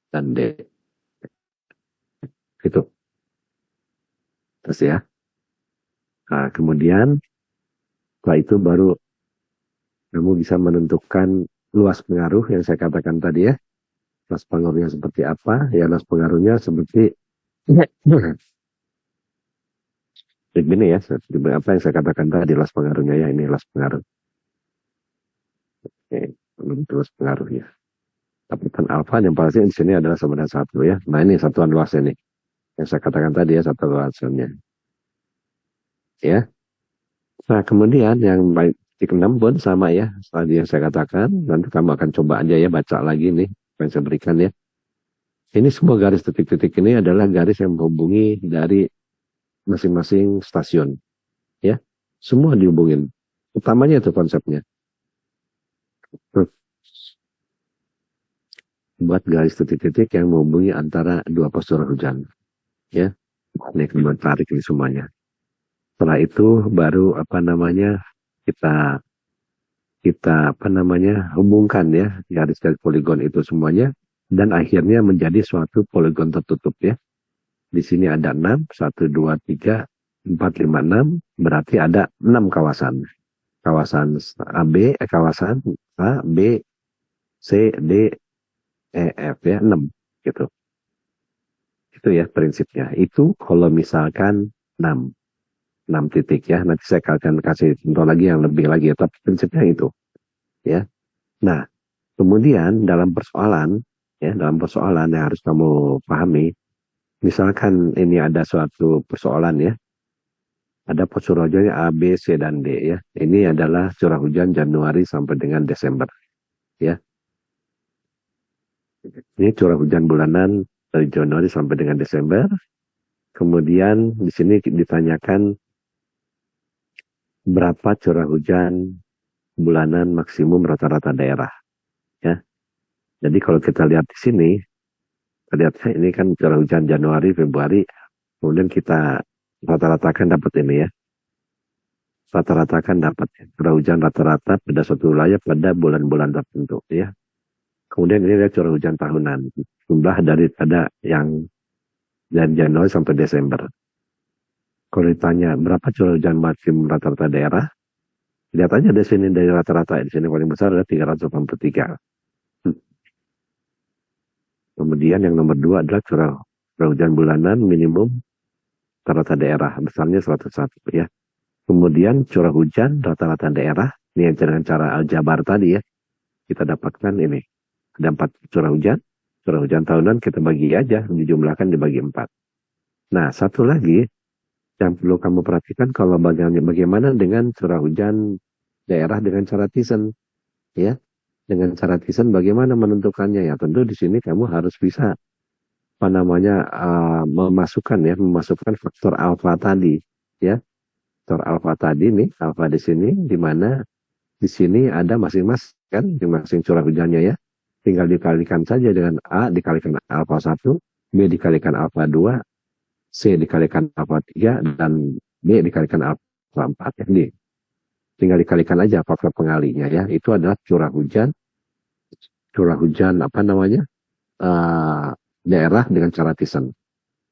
dan D. Gitu. Terus ya. Nah, kemudian setelah itu baru kamu bisa menentukan luas pengaruh yang saya katakan tadi ya. Luas pengaruhnya seperti apa? Ya luas pengaruhnya seperti begini ya. Apa yang saya katakan tadi luas pengaruhnya ya. Ini luas pengaruh. Oke, luas pengaruhnya. Capitan alfa yang pasti di sini adalah sama dengan 1 ya. Nah ini satuan luas ini. Yang saya katakan tadi ya satuan luasnya. Ya. Nah kemudian yang baik titik 6 pun sama ya. Tadi yang saya katakan. Nanti kamu akan coba aja ya baca lagi nih. Apa yang saya berikan ya. Ini semua garis titik-titik ini adalah garis yang menghubungi dari masing-masing stasiun. Ya. Semua dihubungin. Utamanya itu konsepnya. Buat garis titik-titik yang menghubungi antara 2 pos curah hujan. Ya. Ini kemudian tarik ini semuanya. Setelah itu baru kita hubungkan ya garis-garis poligon itu semuanya dan akhirnya menjadi suatu poligon tertutup ya. Di sini ada 6, 1, 2, 3, 4, 5, 6, berarti ada 6 kawasan. Kawasan kawasan A, B, C, D, E, F ya, 6 gitu. Itu ya prinsipnya. Itu kalau misalkan 6 titik ya. Nanti saya akan kasih contoh lagi yang lebih lagi ya. Tapi prinsipnya itu ya. Nah, kemudian dalam persoalan yang harus kamu pahami, misalkan ini ada suatu persoalan ya, ada curah hujannya A, B, C, dan D ya. Ini adalah curah hujan Januari sampai dengan Desember ya. Ini curah hujan bulanan dari Januari sampai dengan Desember. Kemudian di sini ditanyakan berapa curah hujan bulanan maksimum rata-rata daerah ya. Jadi kalau kita lihat di sini, kita lihat ini kan curah hujan Januari, Februari, kemudian kita rata-ratakan dapat ini ya. Rata-ratakan dapat curah hujan rata-rata pada suatu wilayah pada bulan-bulan tertentu ya. Kemudian ini adalah curah hujan tahunan, jumlah daripada yang dari Januari sampai Desember. Kalau ditanya berapa curah hujan maksimum rata-rata daerah, lihat aja di sini dari rata-rata, di sini paling besar adalah 383. Kemudian yang nomor 2 adalah curah hujan bulanan minimum rata-rata daerah, besarnya 101 ya. Kemudian curah hujan rata-rata daerah, ini yang dengan cara aljabar tadi ya, kita dapatkan ini. Ada 4 curah hujan tahunan kita bagi aja, dijumlahkan dibagi 4. Nah, satu lagi yang perlu kamu perhatikan kalau bagaimana dengan curah hujan daerah dengan cara Thyssen ya. Dengan cara Thyssen bagaimana menentukannya ya? Tentu di sini kamu harus bisa memasukkan faktor alfa tadi ya. Faktor alfa tadi nih, alfa di sini di mana di sini ada masing-masing kan, masing-masing curah hujannya ya. Tinggal dikalikan saja dengan A dikalikan alfa 1, B dikalikan alfa 2, C dikalikan alfa 3, dan B dikalikan alfa 4 ya. Nih, tinggal dikalikan aja faktor pengalinya ya. Itu adalah curah hujan daerah dengan cara Thyssen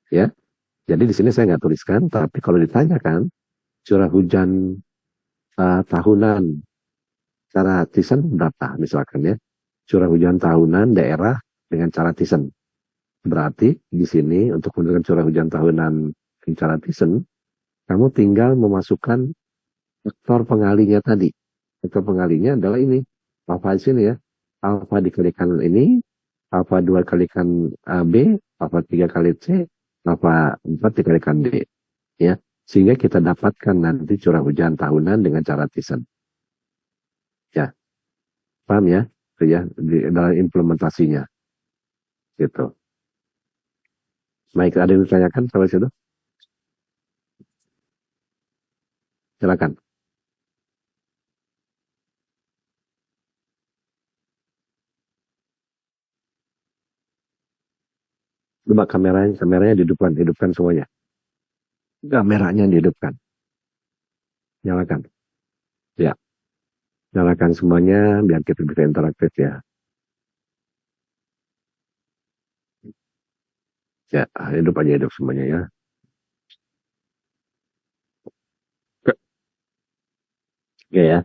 ya. Jadi di sini saya nggak tuliskan, tapi kalau ditanyakan curah hujan tahunan cara Thyssen berapa misalkan ya, curah hujan tahunan daerah dengan cara Thyssen, berarti di sini untuk menentukan curah hujan tahunan dengan cara Thyssen kamu tinggal memasukkan faktor pengalinya tadi. Faktor pengalinya adalah ini alfa di sini ya, alfa dikalikan ini, alfa 2 kalikan B, alfa 3 kali C, alfa 4 dikalikan D. Ya, sehingga kita dapatkan nanti curah hujan tahunan dengan cara Thyssen. Ya, paham ya? Ya, dalam implementasinya. Gitu. Baik, ada yang ditanyakan sampai situ? Silakan. Coba kameranya hidupkan semuanya. Kameranya dihidupkan. Nyalakan. Ya, nyalakan semuanya biar kita bisa interaktif ya. Ya, hidup semuanya ya. Oke ya.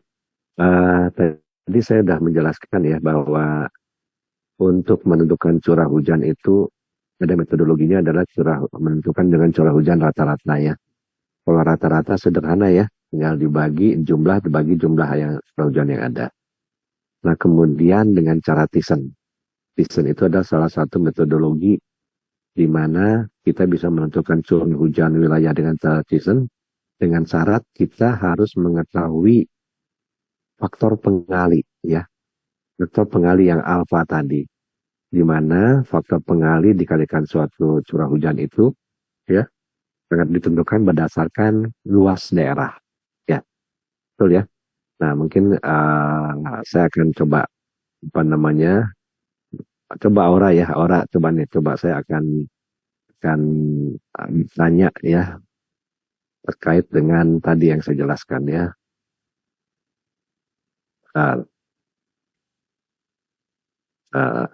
Tadi saya sudah menjelaskan ya bahwa untuk menentukan curah hujan itu ada metodologinya adalah menentukan dengan curah hujan rata-rata ya. Kalau rata-rata sederhana ya, tinggal dibagi jumlah yang curah hujan yang ada. Nah kemudian dengan cara Thyssen. Thyssen itu adalah salah satu metodologi di mana kita bisa menentukan curah hujan wilayah dengan cara Thyssen dengan syarat kita harus mengetahui faktor pengali ya. Faktor pengali yang alfa tadi. Di mana faktor pengali dikalikan suatu curah hujan itu ya sangat ditentukan berdasarkan luas daerah ya, betul ya. Nah mungkin saya akan coba coba aura coba saya akan tanya ya terkait dengan tadi yang saya jelaskan ya. Uh, uh,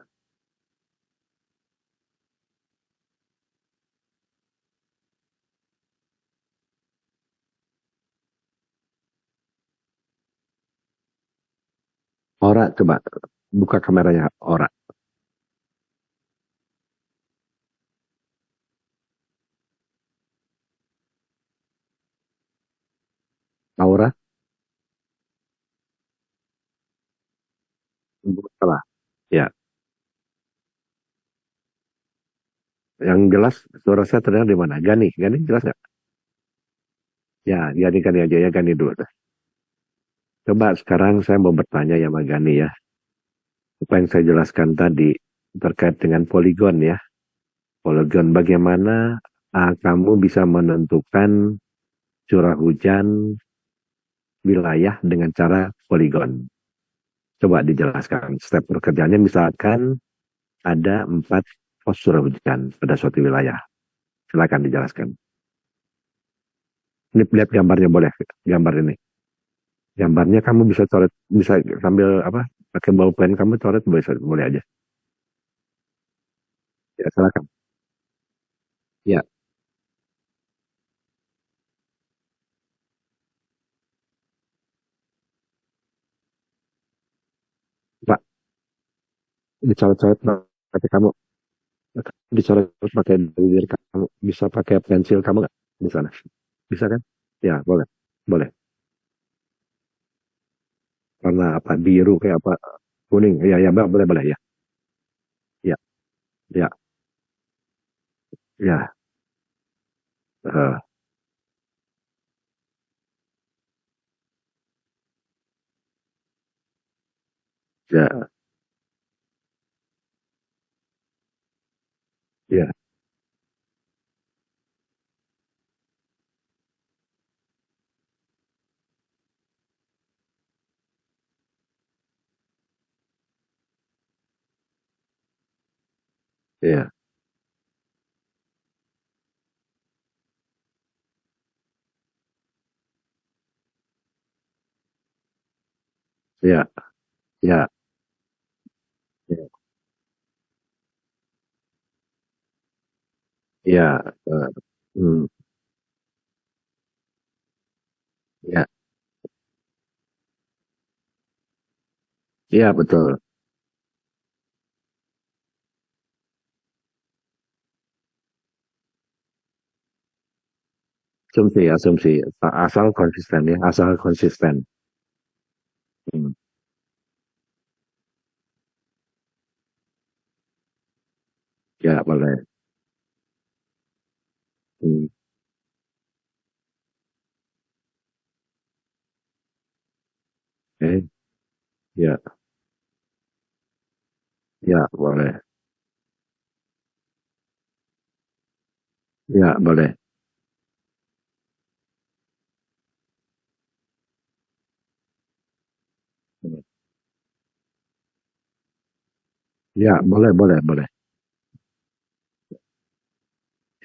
Aura coba buka kameranya Aura. Aura, salah. Ya, yang jelas suara saya terdengar di mana? Gani, Gani jelas nggak? Ya, Gani Gani aja ya Gani dulu. Coba sekarang saya mau bertanya ya Mas Gani ya. Apa yang saya jelaskan tadi terkait dengan poligon ya. Poligon bagaimana kamu bisa menentukan curah hujan wilayah dengan cara poligon. Coba dijelaskan step pekerjaannya misalkan ada 4 pos curah hujan pada suatu wilayah. Silakan dijelaskan. Ini lihat gambarnya boleh, gambar ini. Gambarnya kamu bisa coret, bisa sambil apa? Pakai bolpen kamu coret boleh, boleh aja. Ya, silakan. Ya, Pak, dicoret-coret pakai kamu, dicoret pakai diri kamu, bisa pakai pensil kamu nggak di sana? Bisa kan? Ya, boleh. Boleh. Warna apa? Biru kayak apa? Kuning. Ya, ya, boleh, boleh ya. Ya, ya, ya. Eh, ya, ya, ya, ya, ya, ya, ya. eh, hmm, ya, ya, betul. Asumsi, asumsi. Asal konsisten ya, asal konsisten. Hmm, ya, boleh. Hmm, oke. Ya, ya, boleh. Ya, boleh. Ya, boleh, boleh, boleh.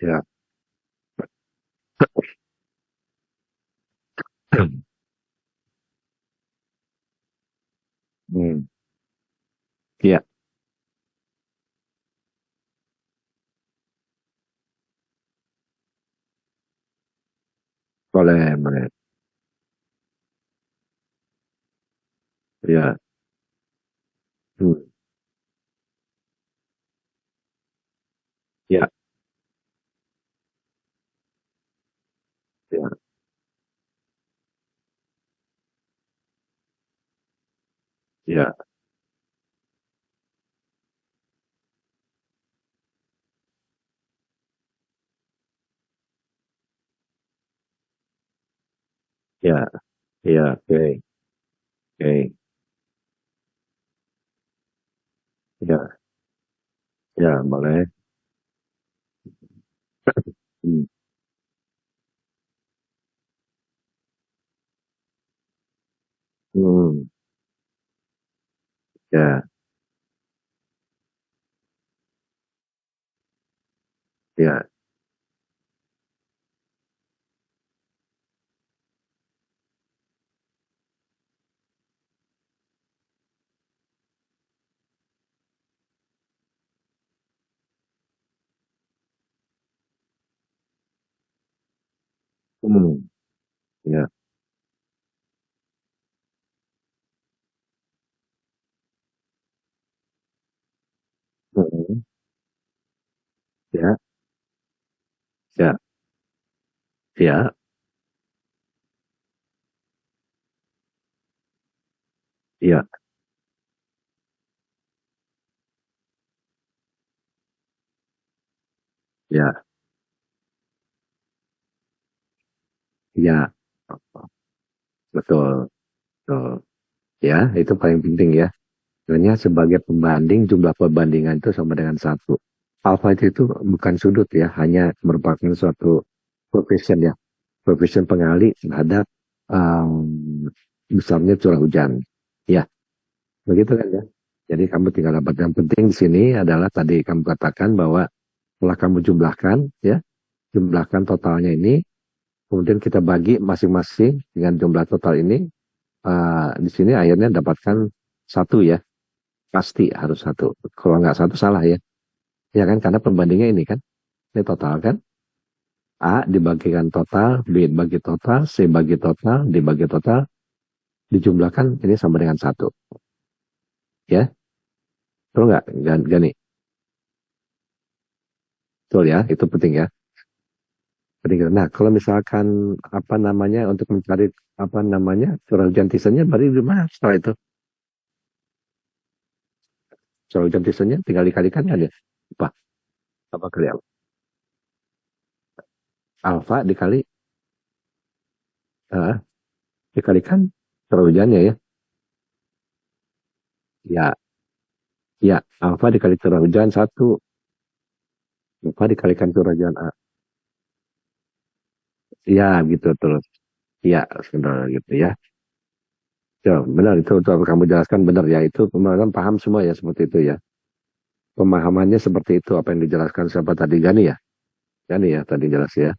Ya. Hmm, ya, boleh, boleh. Ya, hmm, ya, ya, ya, ya, ya, oke, oke. Ya, ya, boleh. Hmm, hmm, ya, ya, hmm, ya, hmm, ya, ya, ya, Iya, ya, ya, betul, betul. Ya, itu paling penting ya. Sebenarnya sebagai pembanding, jumlah perbandingan itu sama dengan satu. Alpha itu bukan sudut ya, hanya merupakan suatu coefficient ya. Coefficient pengali terhadap besarnya curah hujan. Ya, begitu kan ya. Jadi kamu tinggal dapat yang penting di sini adalah tadi kamu katakan bahwa setelah kamu jumlahkan ya, jumlahkan totalnya ini, kemudian kita bagi masing-masing dengan jumlah total ini, di sini akhirnya dapatkan satu ya, pasti harus satu. Kalau nggak satu salah ya, ya kan karena pembandingnya ini kan, ini total kan, A dibagikan total, B bagi total, C bagi total, D bagi total, dijumlahkan ini sama dengan satu, ya, betul nggak, Gani? Betul ya, itu penting ya. Penting. Nah, kalau misalkan apa namanya untuk mencari apa namanya curah hujan Thisonnya, berarti di mana setelah itu? Curah hujan Thisonnya tinggal dikalikan kan ya? Apa? Apa kali apa? Alfa dikali, eh, dikalikan curah hujannya ya? Ya, ya, alfa dikali curah hujan satu, alfa dikalikan curah hujan A. Ya, gitu terus. Ya, sebenarnya gitu ya. Ya, benar itu kamu jelaskan benar ya. Itu pemahaman paham semua ya seperti itu ya. Pemahamannya seperti itu apa yang dijelaskan siapa tadi, Gani ya? Gani ya tadi jelas ya.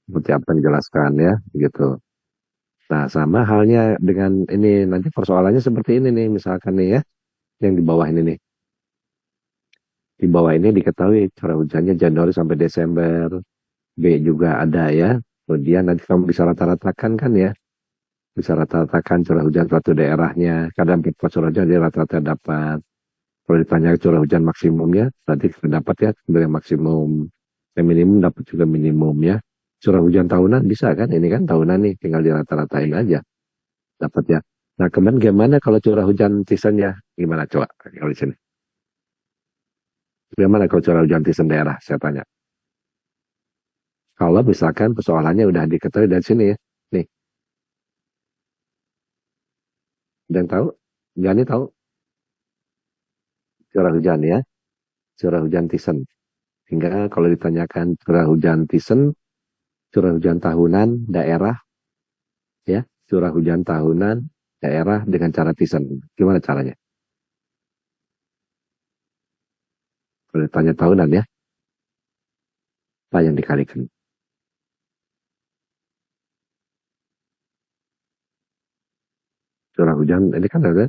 Seperti apa yang dijelaskan ya, gitu. Nah, sama halnya dengan ini nanti persoalannya seperti ini nih, misalkan nih ya, yang di bawah ini nih. Di bawah ini diketahui curah hujannya Januari sampai Desember, B juga ada ya. Kemudian nanti kamu bisa rata-ratakan kan ya, bisa rata-ratakan curah hujan suatu daerahnya. Kadang kita curah hujan dia rata-rata dapat. Kalau ditanya curah hujan maksimumnya, nanti kita dapat ya sebenarnya maksimum. Yang minimum dapat juga minimum ya. Curah hujan tahunan bisa kan? Ini kan tahunan nih, tinggal dirata-ratain aja. Dapat ya. Nah, kemudian gimana kalau curah hujan seasonnya? Gimana coba kalau di sini? Gimana kalau curah hujan season daerah? Saya tanya. Kalau misalkan persoalannya udah diketahui dari sini ya. Nih, ada yang tahu? Gani tahu curah hujan ya. Curah hujan season. Hingga kalau ditanyakan curah hujan season, curah hujan tahunan daerah ya. Curah hujan tahunan daerah dengan cara season. Gimana caranya? Kalau ditanya tahunan ya, apa yang dikalikan? Curah hujan, ini kan ada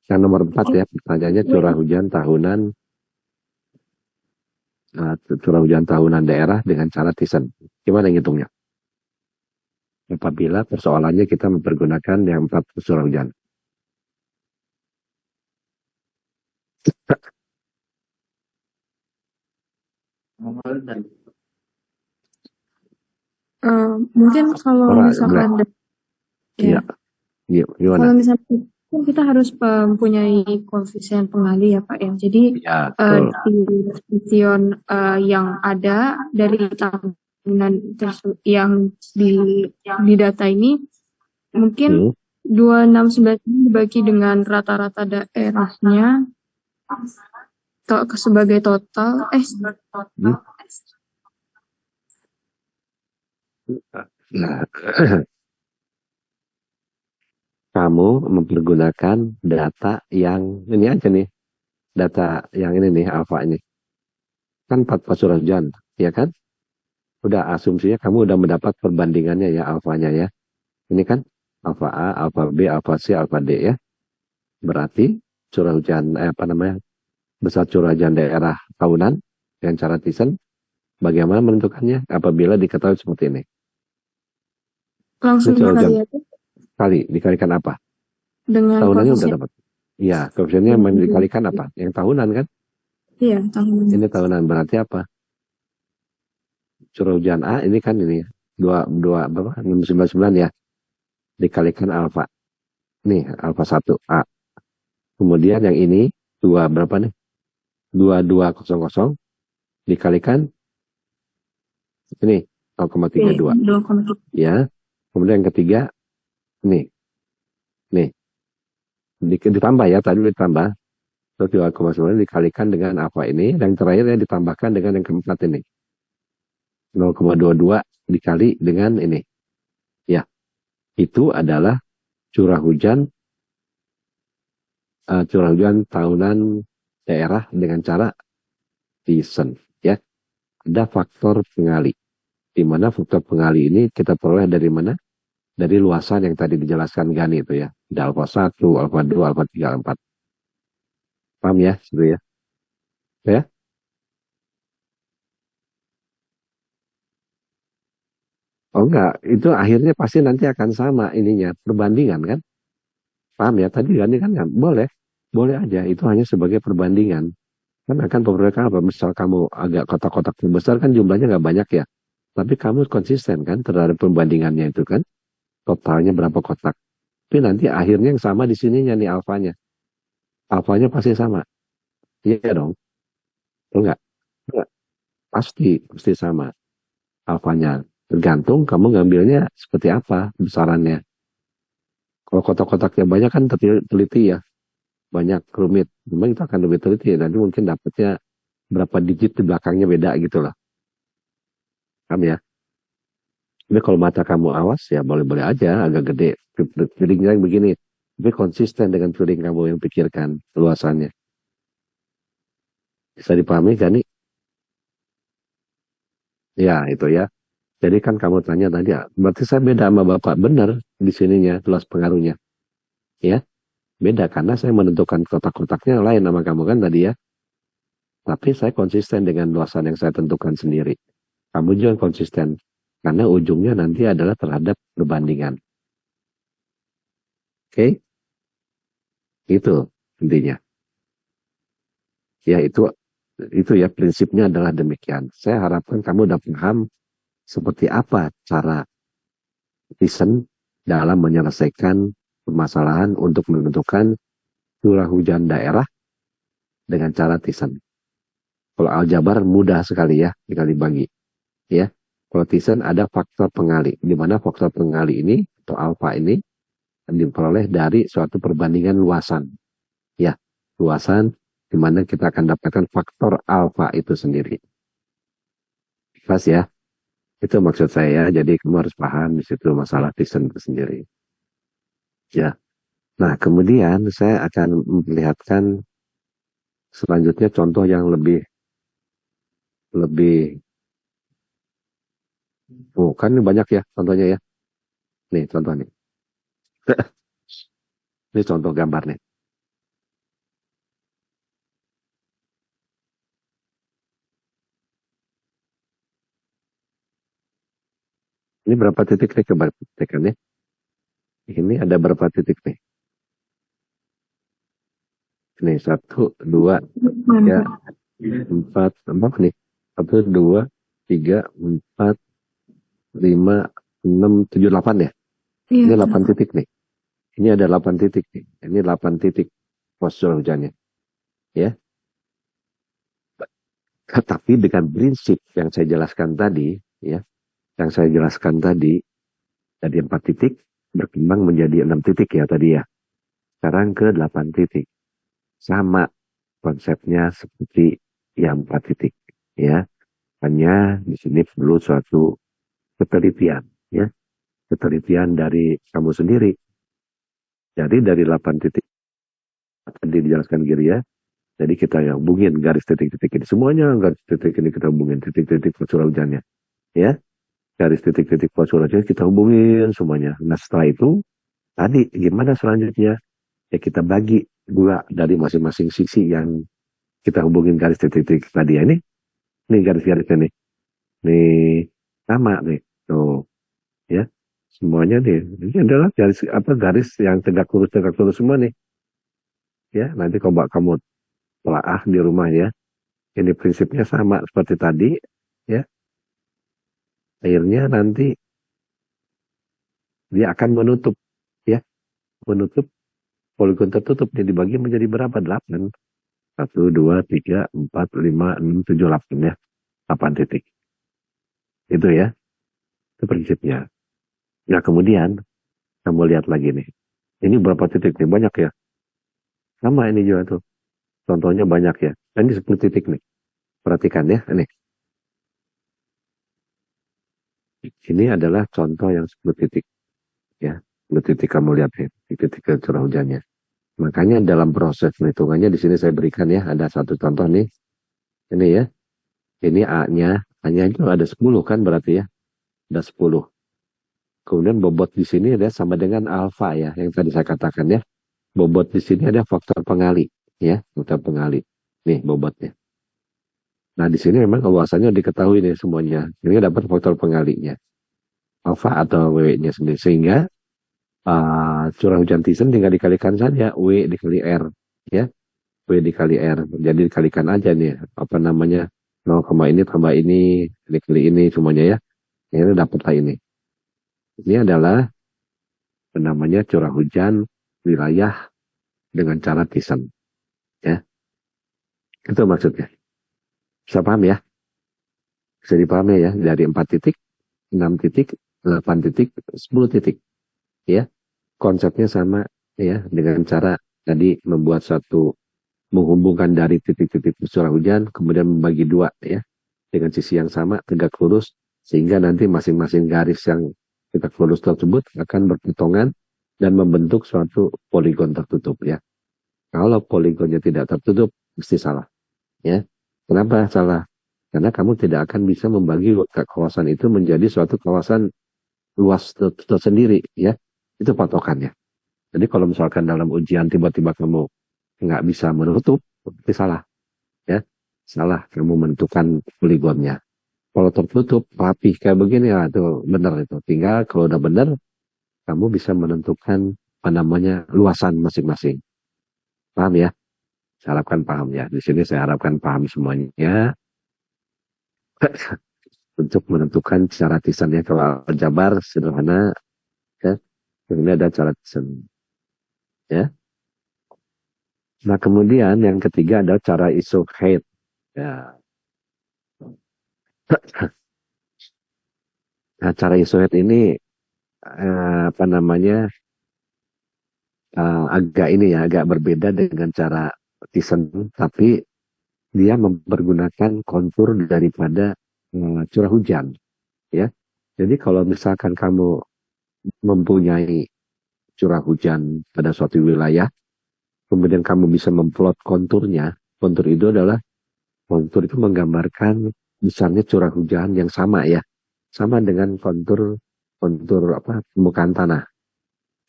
yang nomor 4 ya, pertanyaannya curah hujan tahunan, curah hujan tahunan daerah dengan cara season. Gimana ngitungnya? Apabila persoalannya kita mempergunakan yang 4 curah hujan. Mungkin kalau misalkan Iya, iya, gimana? kalau misalkan kan kita harus mempunyai koefisien pengali ya Pak ya. Jadi Ya, betul. di stasiun yang ada dari tahunan yang di data ini mungkin 269 dibagi dengan rata-rata daerahnya sebagai total Nah, kamu mempergunakan data yang ini aja nih, data yang ini nih, alfa ini. Kan 4 curah hujan, ya kan? Udah asumsinya kamu udah mendapat perbandingannya ya, alfanya ya. Ini kan alfa A, alfa B, alfa C, alfa D ya. Berarti curah hujan, apa namanya, besar curah hujan daerah tahunan dengan cara Thyssen, bagaimana menentukannya apabila diketahui seperti ini? langsung Ini curah hujan dikali aja kali, dikalikan apa? dengan Tahunannya udah koefisien. dapat. Iya, koefisiennya dikalikan apa? Yang tahunan kan? Iya, tahunan. Ini tahunan berarti apa? Curah hujan A ini kan ini 2 berapa? 699 ya. Dikalikan alfa. Nih, alfa 1 A. Kemudian yang ini, dua berapa nih? 2200 dikalikan ini 0,32. 2,3. Ya. Kemudian yang ketiga, nih. Nih. Ditambah ya, tadi ditambah. Terus 2,9 dikalikan dengan apa ini. Dan terakhir ya ditambahkan dengan yang keempat ini. 0,22 dikali dengan ini. Ya. Itu adalah curah hujan tahunan daerah dengan cara Thiessen. Ya. Ada faktor pengali. Di mana faktor pengali ini kita peroleh dari mana? Dari luasan yang tadi dijelaskan Gani itu ya. Ada alfa 1, alfa 2, alfa 3, alfa 4. Paham ya? Gitu ya. Ya? Oh enggak, itu akhirnya pasti nanti akan sama ininya, perbandingan kan? Paham ya? Tadi Gani kan nggak boleh. Boleh aja, itu hanya sebagai perbandingan. Kan akan perbandingan apa? Misal kamu agak kotak-kotak besar kan jumlahnya nggak banyak ya. Tapi kamu konsisten kan terhadap perbandingannya itu kan? Totalnya berapa kotak. Tapi nanti akhirnya yang sama di sininya nih alfanya. Alfanya pasti sama. Iya dong. Betul nggak? Nggak. Pasti sama alfanya. Tergantung kamu ngambilnya seperti apa besarannya. Kalau kotak-kotaknya banyak kan teliti ya. Banyak rumit. Memang itu akan lebih teliti ya. Nanti mungkin dapatnya berapa digit di belakangnya beda gitu lah. Paham ya? Tapi kalau mata kamu awas ya boleh-boleh aja agak gede. Feelingnya begini. Tapi konsisten dengan feeling kamu yang pikirkan luasannya. Bisa dipahami kan nih? Ya itu ya. Jadi kan kamu tanya tadi, ya, berarti saya beda sama Bapak. Benar di sininya, luas pengaruhnya. Ya, beda karena saya menentukan kotak-kotaknya lain sama kamu kan tadi ya. Tapi saya konsisten dengan luasan yang saya tentukan sendiri. Kamu juga konsisten. Karena ujungnya nanti adalah terhadap perbandingan. Oke? Itu intinya. Ya, itu ya prinsipnya adalah demikian. Saya harapkan kamu udah paham seperti apa cara Thiessen dalam menyelesaikan permasalahan untuk menentukan curah hujan daerah dengan cara Thiessen. Kalau aljabar mudah sekali ya, dikali bagi. Ya, kalau Thiessen ada faktor pengali, di mana faktor pengali ini atau alfa ini diperoleh dari suatu perbandingan luasan. Ya, luasan di mana kita akan dapatkan faktor alfa itu sendiri. Pas ya, itu maksud saya. Jadi kamu harus paham di situ masalah Thiessen itu sendiri. Ya, nah kemudian saya akan memperlihatkan selanjutnya contoh yang lebih kan ini banyak ya contohnya ya. Nih contoh nih. Ini contoh gambar nih. Ini berapa titik nih coba tekan ya. Ini ada berapa titik nih? Ini 1, 2, 3, 4, empat nih. 1, 2, 3, 4, 5, 6, 7, 8 ya. Iya, Ini 8 titik nih. Ini ada 8 titik nih. Ini 8 titik pos curah hujannya. Ya. Tapi dengan prinsip yang saya jelaskan tadi, ya, yang saya jelaskan tadi, dari 4 titik berkembang menjadi 6 titik ya tadi ya. Sekarang ke 8 titik. Sama konsepnya seperti yang 4 titik. Ya. Hanya di sini perlu suatu ketelitian. Ya. Ketelitian dari kamu sendiri. Jadi dari 8 titik tadi dijelaskan Giri ya. Jadi kita yang hubungin garis titik-titik ini. Semuanya garis titik ini kita hubungin. Titik-titik curah hujannya. Ya. Garis titik-titik pos curah hujannya kita hubungin semuanya. Nah setelah itu, tadi gimana selanjutnya? Ya kita bagi dua dari masing-masing sisi yang kita hubungin garis titik-titik tadi ya. Ini garis-garisnya nih. Nih sama nih. Tuh. Ya. Semuanya nih. Ini adalah garis yang tegak lurus semua nih. Ya, nanti coba kamu telaah di rumah ya. Ini prinsipnya sama seperti tadi, ya. Akhirnya nanti dia akan menutup, ya, menutup Poligon tertutup dia dibagi menjadi berapa? 8. 1, 2, 3, 4, 5, 6, 7, 8 ya. 8 titik. Itu ya. Itu prinsipnya. Nah kemudian kamu lihat lagi nih. Ini berapa titik nih? Banyak ya. Sama ini juga tuh. Contohnya banyak ya. Ini 10 titik nih. Perhatikan ya. Ini adalah contoh yang 10 titik. Ya. 10 titik kamu lihat ya. Titik curah hujannya. Makanya dalam proses perhitungannya di sini saya berikan ya. Ada satu contoh nih. Ini ya. Ini A-nya. A-nya itu ada 10 kan berarti ya. Ada 10. Kemudian bobot di sini ada sama dengan alfa ya. Yang tadi saya katakan ya. Bobot di sini ada faktor pengali. Ya. Faktor pengali. Nih bobotnya. Nah di sini memang luasannya diketahui nih semuanya. Ini dapat faktor pengalinya. Alfa atau W-nya sendiri. Sehingga curah hujan Thiessen tinggal dikalikan saja. W dikali R. Ya. W dikali R. Jadi dikalikan aja nih. Apa namanya. 0, ini tambah ini. Dikali ini semuanya ya. Ini dapatlah ini. Ini adalah namanya curah hujan wilayah dengan cara Thiessen. Ya. Itu maksudnya. Bisa paham ya? Bisa dipahami ya, dari 4 titik, 6 titik, 8 titik, 10 titik. Ya, konsepnya sama ya, dengan cara tadi membuat satu, menghubungkan dari titik-titik curah hujan, kemudian membagi 2 ya, dengan sisi yang sama, tegak lurus, sehingga nanti masing-masing garis yang tegak lurus tersebut akan berpotongan dan membentuk suatu poligon tertutup ya. Kalau poligonnya tidak tertutup, mesti salah. Ya. Kenapa salah? Karena kamu tidak akan bisa membagi kawasan itu menjadi suatu kawasan luas tersendiri, ya. Itu patokannya. Jadi kalau misalkan dalam ujian tiba-tiba kamu nggak bisa menutup, itu salah, ya. Salah kamu menentukan poligonnya. Kalau tertutup, rapi kayak begini, ya itu benar itu. Tinggal kalau udah benar, kamu bisa menentukan apa namanya luasan masing-masing. Paham ya? Saya harapkan paham ya. Di sini saya harapkan paham semuanya. Untuk menentukan cara Thiessen ya. Kalau aljabar sederhana, ya. Ini ada cara Thiessen. Ya. Nah kemudian yang ketiga adalah cara isohate. Ya. Nah cara isohate ini apa namanya agak ini ya, agak berbeda dengan cara Thiessen, tapi dia mempergunakan kontur daripada curah hujan, ya. Jadi kalau misalkan kamu mempunyai curah hujan pada suatu wilayah, kemudian kamu bisa memplot konturnya, kontur itu menggambarkan besarnya curah hujan yang sama ya, sama dengan kontur apa permukaan tanah.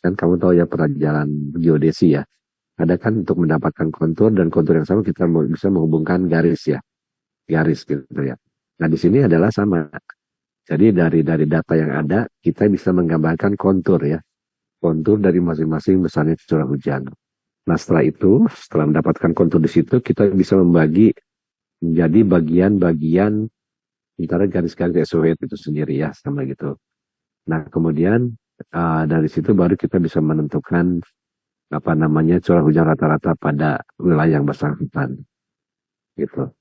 Kan kamu tahu ya pelajaran geodesi ya. Ada kan untuk mendapatkan kontur dan kontur yang sama kita bisa menghubungkan garis ya. Garis gitu ya. Nah di sini adalah sama. Jadi dari data yang ada kita bisa menggambarkan kontur ya. Kontur dari masing-masing besarnya curah hujan. Nah setelah itu, setelah mendapatkan kontur di situ kita bisa membagi menjadi bagian-bagian antara garis-garis isohate itu sendiri ya sama gitu. Nah kemudian dari situ baru kita bisa menentukan apa namanya curah hujan rata-rata pada wilayah yang bersangkutan gitu.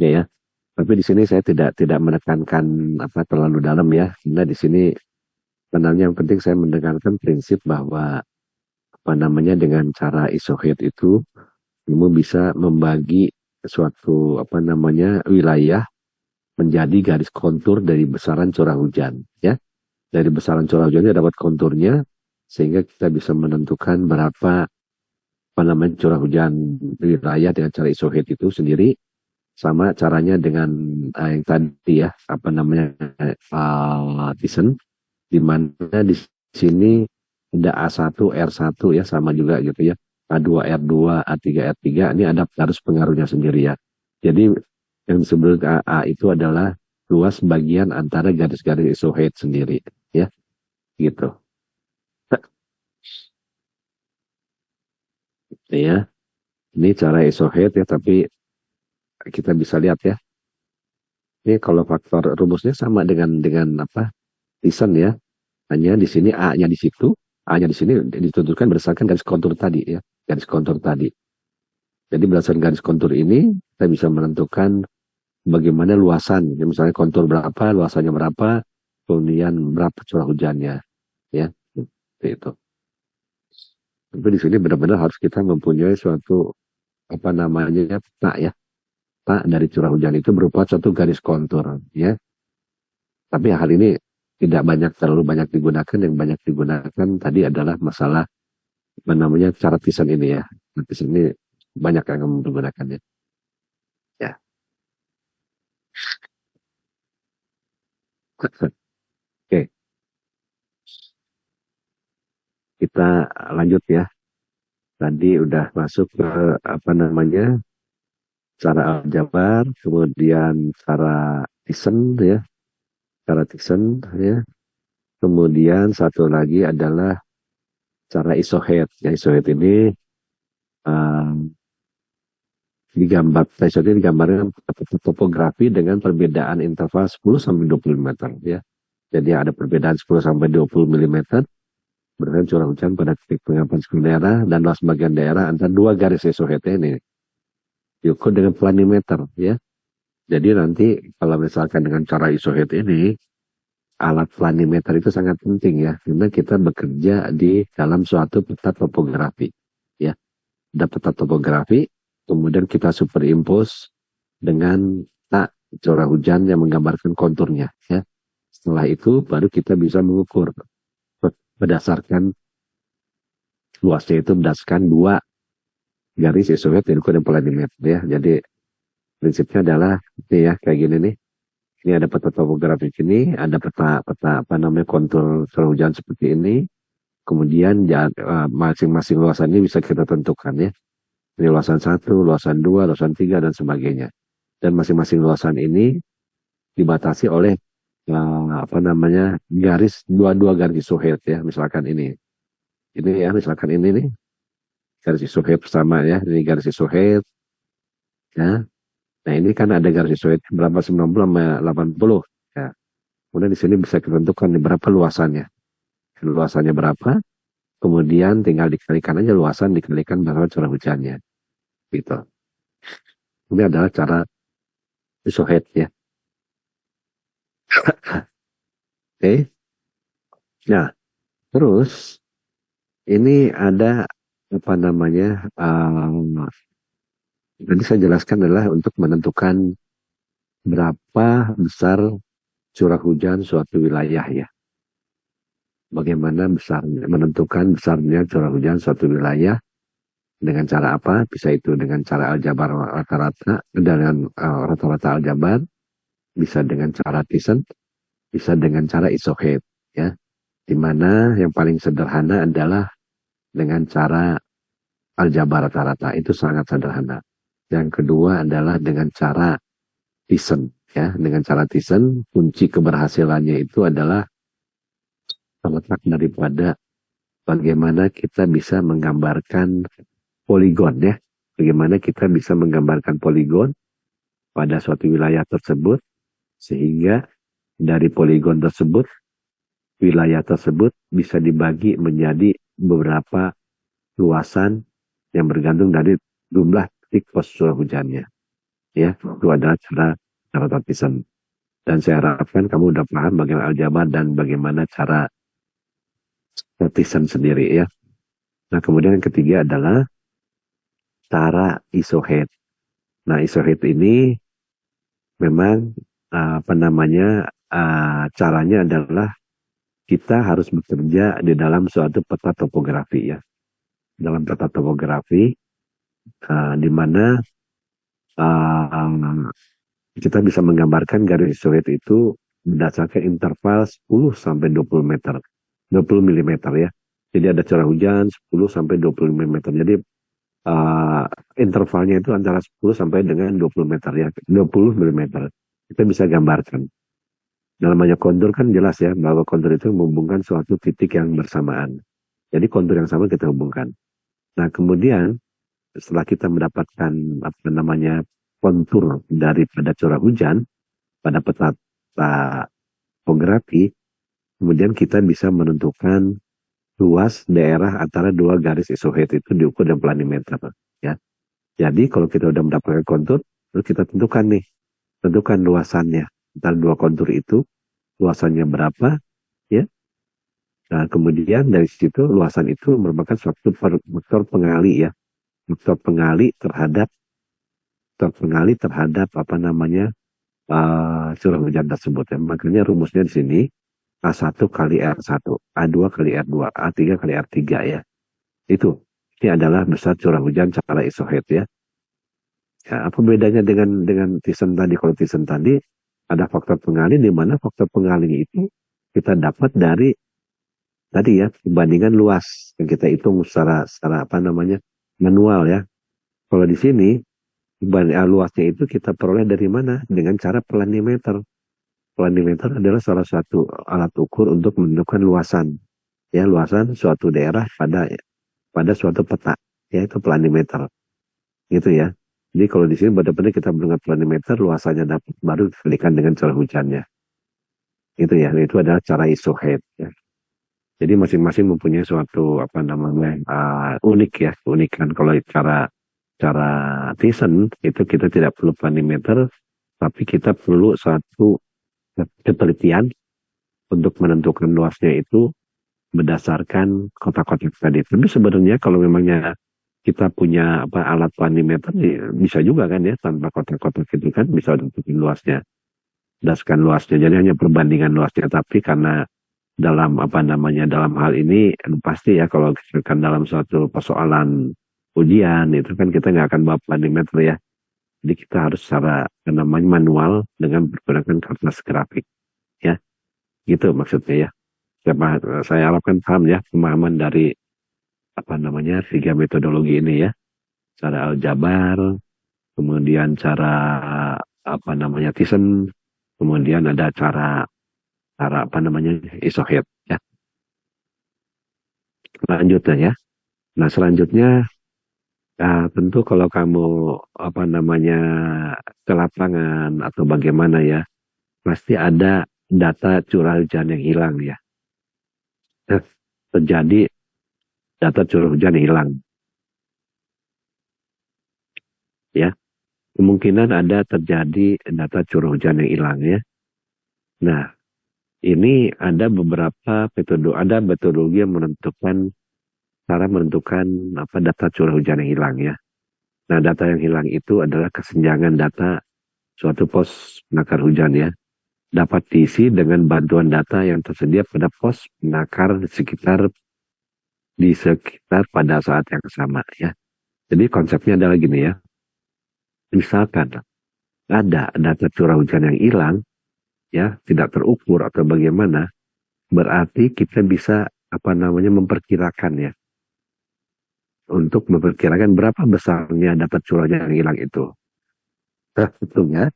Ya, tapi di sini saya tidak menekankan apa terlalu dalam ya. Karena di sini sebenarnya yang penting saya mendengarkan prinsip bahwa apa namanya dengan cara isohate itu kamu bisa membagi suatu apa namanya wilayah menjadi garis kontur dari besaran curah hujan ya. Dari besaran curah hujannya dapat konturnya sehingga kita bisa menentukan berapa apa namanya curah hujan wilayah dengan cara isohate itu sendiri, sama caranya dengan yang tadi ya apa namanya Thiessen, di mana di sini ada A1 R1 ya sama juga gitu ya, A2 R2 A3 R3 ini ada harus pengaruhnya sendiri ya. Jadi yang disebut AA itu adalah luas bagian antara garis-garis isohate sendiri ya gitu ya. Ini cara isohate ya, tapi kita bisa lihat ya. Ini kalau faktor rumusnya sama dengan apa? Thyssen ya. Hanya di sini A-nya di situ, A-nya di sini ditentukan berdasarkan garis kontur tadi ya, garis kontur tadi. Jadi berdasarkan garis kontur ini kita bisa menentukan bagaimana luasan, ya, misalnya kontur berapa, luasannya berapa, kemudian berapa curah hujannya, ya, seperti itu. Tapi di sini benar-benar harus kita mempunyai suatu apa namanya peta ya, peta dari curah hujan itu berupa suatu garis kontur, ya. Tapi hal ini tidak terlalu banyak digunakan. Yang banyak digunakan tadi adalah masalah apa namanya cara Thyssen ini ya. Thyssen ini banyak yang menggunakannya. Ya. Oke, kita lanjut ya. Tadi udah masuk ke apa namanya cara aljabar, kemudian cara Thyssen ya, cara Thyssen ya. Kemudian satu lagi adalah cara isohed. Ya, isohed ini digambarkan topografi dengan perbedaan interval 10 sampai 20 mm ya. Jadi ada perbedaan 10 sampai 20 mm berdasarkan curah hujan pada titik pengamatan seluruh daerah dan luas bagian daerah antara dua garis isohed ini diukur dengan planimeter ya. Jadi nanti kalau misalkan dengan cara isohed ini alat planimeter itu sangat penting ya, karena kita bekerja di dalam suatu peta topografi ya. Ada peta topografi, kemudian kita superimpose dengan peta curah hujan yang menggambarkan konturnya ya. Setelah itu baru kita bisa mengukur berdasarkan luasnya itu berdasarkan dua garis isohed yang diukur dengan planimeter ya. Jadi prinsipnya adalah ini ya, kayak gini nih. Ini ada peta topografi ini, ada peta apa namanya kontur curah hujan seperti ini. Kemudian masing-masing luasan ini bisa kita tentukan ya. Ini luasan 1, luasan 2, luasan 3 dan sebagainya. Dan masing-masing luasan ini dibatasi oleh apa namanya dua garis isohed ya. Misalkan ini ya, misalkan ini nih garis isohed pertama ya, ini garis isohed ya. Nah ini kan ada garis isohed berapa 90 sama 80 ya. Kemudian di sini bisa ditentukan berapa luasannya. Luasannya berapa, kemudian tinggal dikalikan aja luasan dikalikan berapa curah hujannya. Gitu. Ini adalah cara isohed ya. Oke. Nah, terus ini ada apa namanya tadi saya jelaskan adalah untuk menentukan berapa besar curah hujan suatu wilayah ya. Bagaimana menentukan besarnya curah hujan suatu wilayah dengan cara apa? Bisa itu dengan cara aljabar rata-rata, dengan rata-rata aljabar, bisa dengan cara Thyssen, bisa dengan cara isohed ya. Dimana yang paling sederhana adalah dengan cara aljabar rata-rata, itu sangat sederhana. Yang kedua adalah dengan cara Thyssen ya. Dengan cara Thyssen kunci keberhasilannya itu adalah terletak daripada bagaimana kita bisa menggambarkan poligon ya. Bagaimana kita bisa menggambarkan poligon pada suatu wilayah tersebut sehingga dari poligon tersebut wilayah tersebut bisa dibagi menjadi beberapa luasan yang bergantung dari jumlah titik pos curah hujannya. Ya, itu adalah cara Thyssen. Dan saya harapkan kamu udah paham bagaimana aljabar dan bagaimana cara Thyssen sendiri ya. Nah, kemudian yang ketiga adalah cara isohed. Nah, isohed ini memang apa namanya caranya adalah kita harus bekerja di dalam suatu peta topografi ya. Dalam peta topografi di mana kita bisa menggambarkan garis isohed itu berdasarkan interval 10 sampai 20 meter. 20 mm ya. Jadi ada curah hujan 10 sampai 20 mm. Jadi intervalnya itu antara 10 sampai dengan 20 meter ya. 20 mm. Kita bisa gambarkan. Dalam banyak kontur kan jelas ya bahwa kontur itu menghubungkan suatu titik yang bersamaan. Jadi kontur yang sama kita hubungkan. Nah, kemudian setelah kita mendapatkan apa namanya kontur daripada curah hujan pada peta topografi, kemudian kita bisa menentukan luas daerah antara dua garis isohed itu diukur dengan planimeter. Ya. Jadi kalau kita udah mendapatkan kontur, terus kita tentukan luasannya antara dua kontur itu, luasannya berapa, ya. Nah, kemudian dari situ luasan itu merupakan suatu faktor pengali ya, faktor pengali terhadap apa namanya curah hujan tersebut. Ya. Makanya rumusnya di sini A1 kali R1, A2 kali R2, A3 kali R3 ya. Itu. Ini adalah besar curah hujan secara isohed ya. Ya, apa bedanya dengan Thiessen tadi? Kalau Thiessen tadi ada faktor pengali di mana faktor pengali itu kita dapat dari tadi ya perbandingan luas yang kita hitung secara apa namanya manual ya. Kalau di sini luasnya itu kita peroleh dari mana? Dengan cara planimeter. Planimeter adalah salah satu alat ukur untuk menentukan luasan. Ya, luasan suatu daerah pada suatu peta. Ya, itu planimeter. Gitu ya. Jadi kalau di sini benar-benar kita menggunakan planimeter, luasannya dapat baru dikalikan dengan curah hujannya. Itu ya, itu adalah cara isohed. Ya. Jadi masing-masing mempunyai suatu apa namanya unik ya, keunikan. Kalau cara Thiessen itu kita tidak perlu planimeter, tapi kita perlu suatu penelitian untuk menentukan luasnya itu berdasarkan kotak-kotak tadi. Tapi sebenarnya kalau memangnya kita punya alat planimeter ya bisa juga kan ya tanpa kotak-kotak itu kan bisa tentukan luasnya, berdasarkan luasnya. Jadi hanya perbandingan luasnya. Tapi karena dalam dalam hal ini pasti ya kalau misalkan dalam suatu persoalan ujian itu kan kita nggak akan bawa planimeter ya. Jadi kita harus secara manual dengan menggunakan kertas grafik. Ya, gitu maksudnya ya. Saya harapkan paham ya pemahaman dari tiga metodologi ini ya. Cara aljabar, kemudian cara Thiessen, kemudian ada cara isohed ya. Selanjutnya ya. Nah, selanjutnya tentu kalau kamu ke lapangan atau bagaimana ya, pasti ada data curah hujan yang hilang ya. Terjadi data curah hujan yang hilang. Ya. Kemungkinan ada terjadi data curah hujan yang hilang ya. Nah, ini ada beberapa metodologi yang cara menentukan data curah hujan yang hilang ya. Nah, data yang hilang itu adalah kesenjangan data suatu pos penakar hujan ya. Dapat diisi dengan bantuan data yang tersedia pada pos penakar di sekitar pada saat yang sama ya. Jadi konsepnya adalah gini ya. Misalkan ada data curah hujan yang hilang ya, tidak terukur atau bagaimana, berarti kita bisa memperkirakan ya. Untuk memperkirakan berapa besarnya data curah yang hilang itu. Nah, tentunya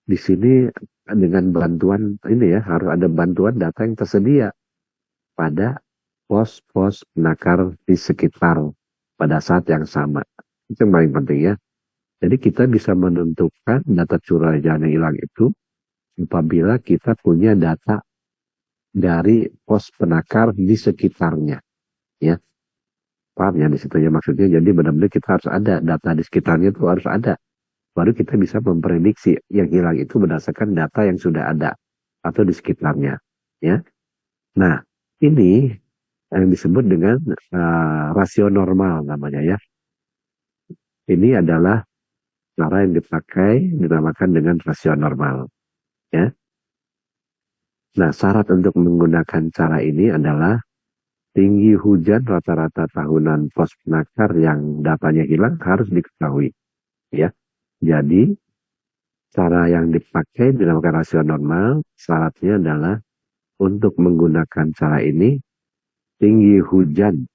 di sini dengan bantuan ini ya, harus ada bantuan data yang tersedia pada pos-pos penakar di sekitar pada saat yang sama. Itu yang paling penting ya. Jadi kita bisa menentukan data curah hujan yang hilang itu apabila kita punya data dari pos penakar di sekitarnya. Ya. Paham ya di situ ya maksudnya. Jadi benar-benar kita harus ada data di sekitarnya itu harus ada. Baru kita bisa memprediksi yang hilang itu berdasarkan data yang sudah ada atau di sekitarnya. Ya. Nah, ini yang disebut dengan rasio normal namanya ya. Ini adalah cara yang dinamakan dengan rasio normal. Ya. Nah, syarat untuk menggunakan cara ini adalah tinggi hujan rata-rata tahunan pos penakar yang datanya hilang harus diketahui. Ya. Jadi, cara yang dipakai dinamakan rasio normal, syaratnya adalah untuk menggunakan cara ini, tinggi hujan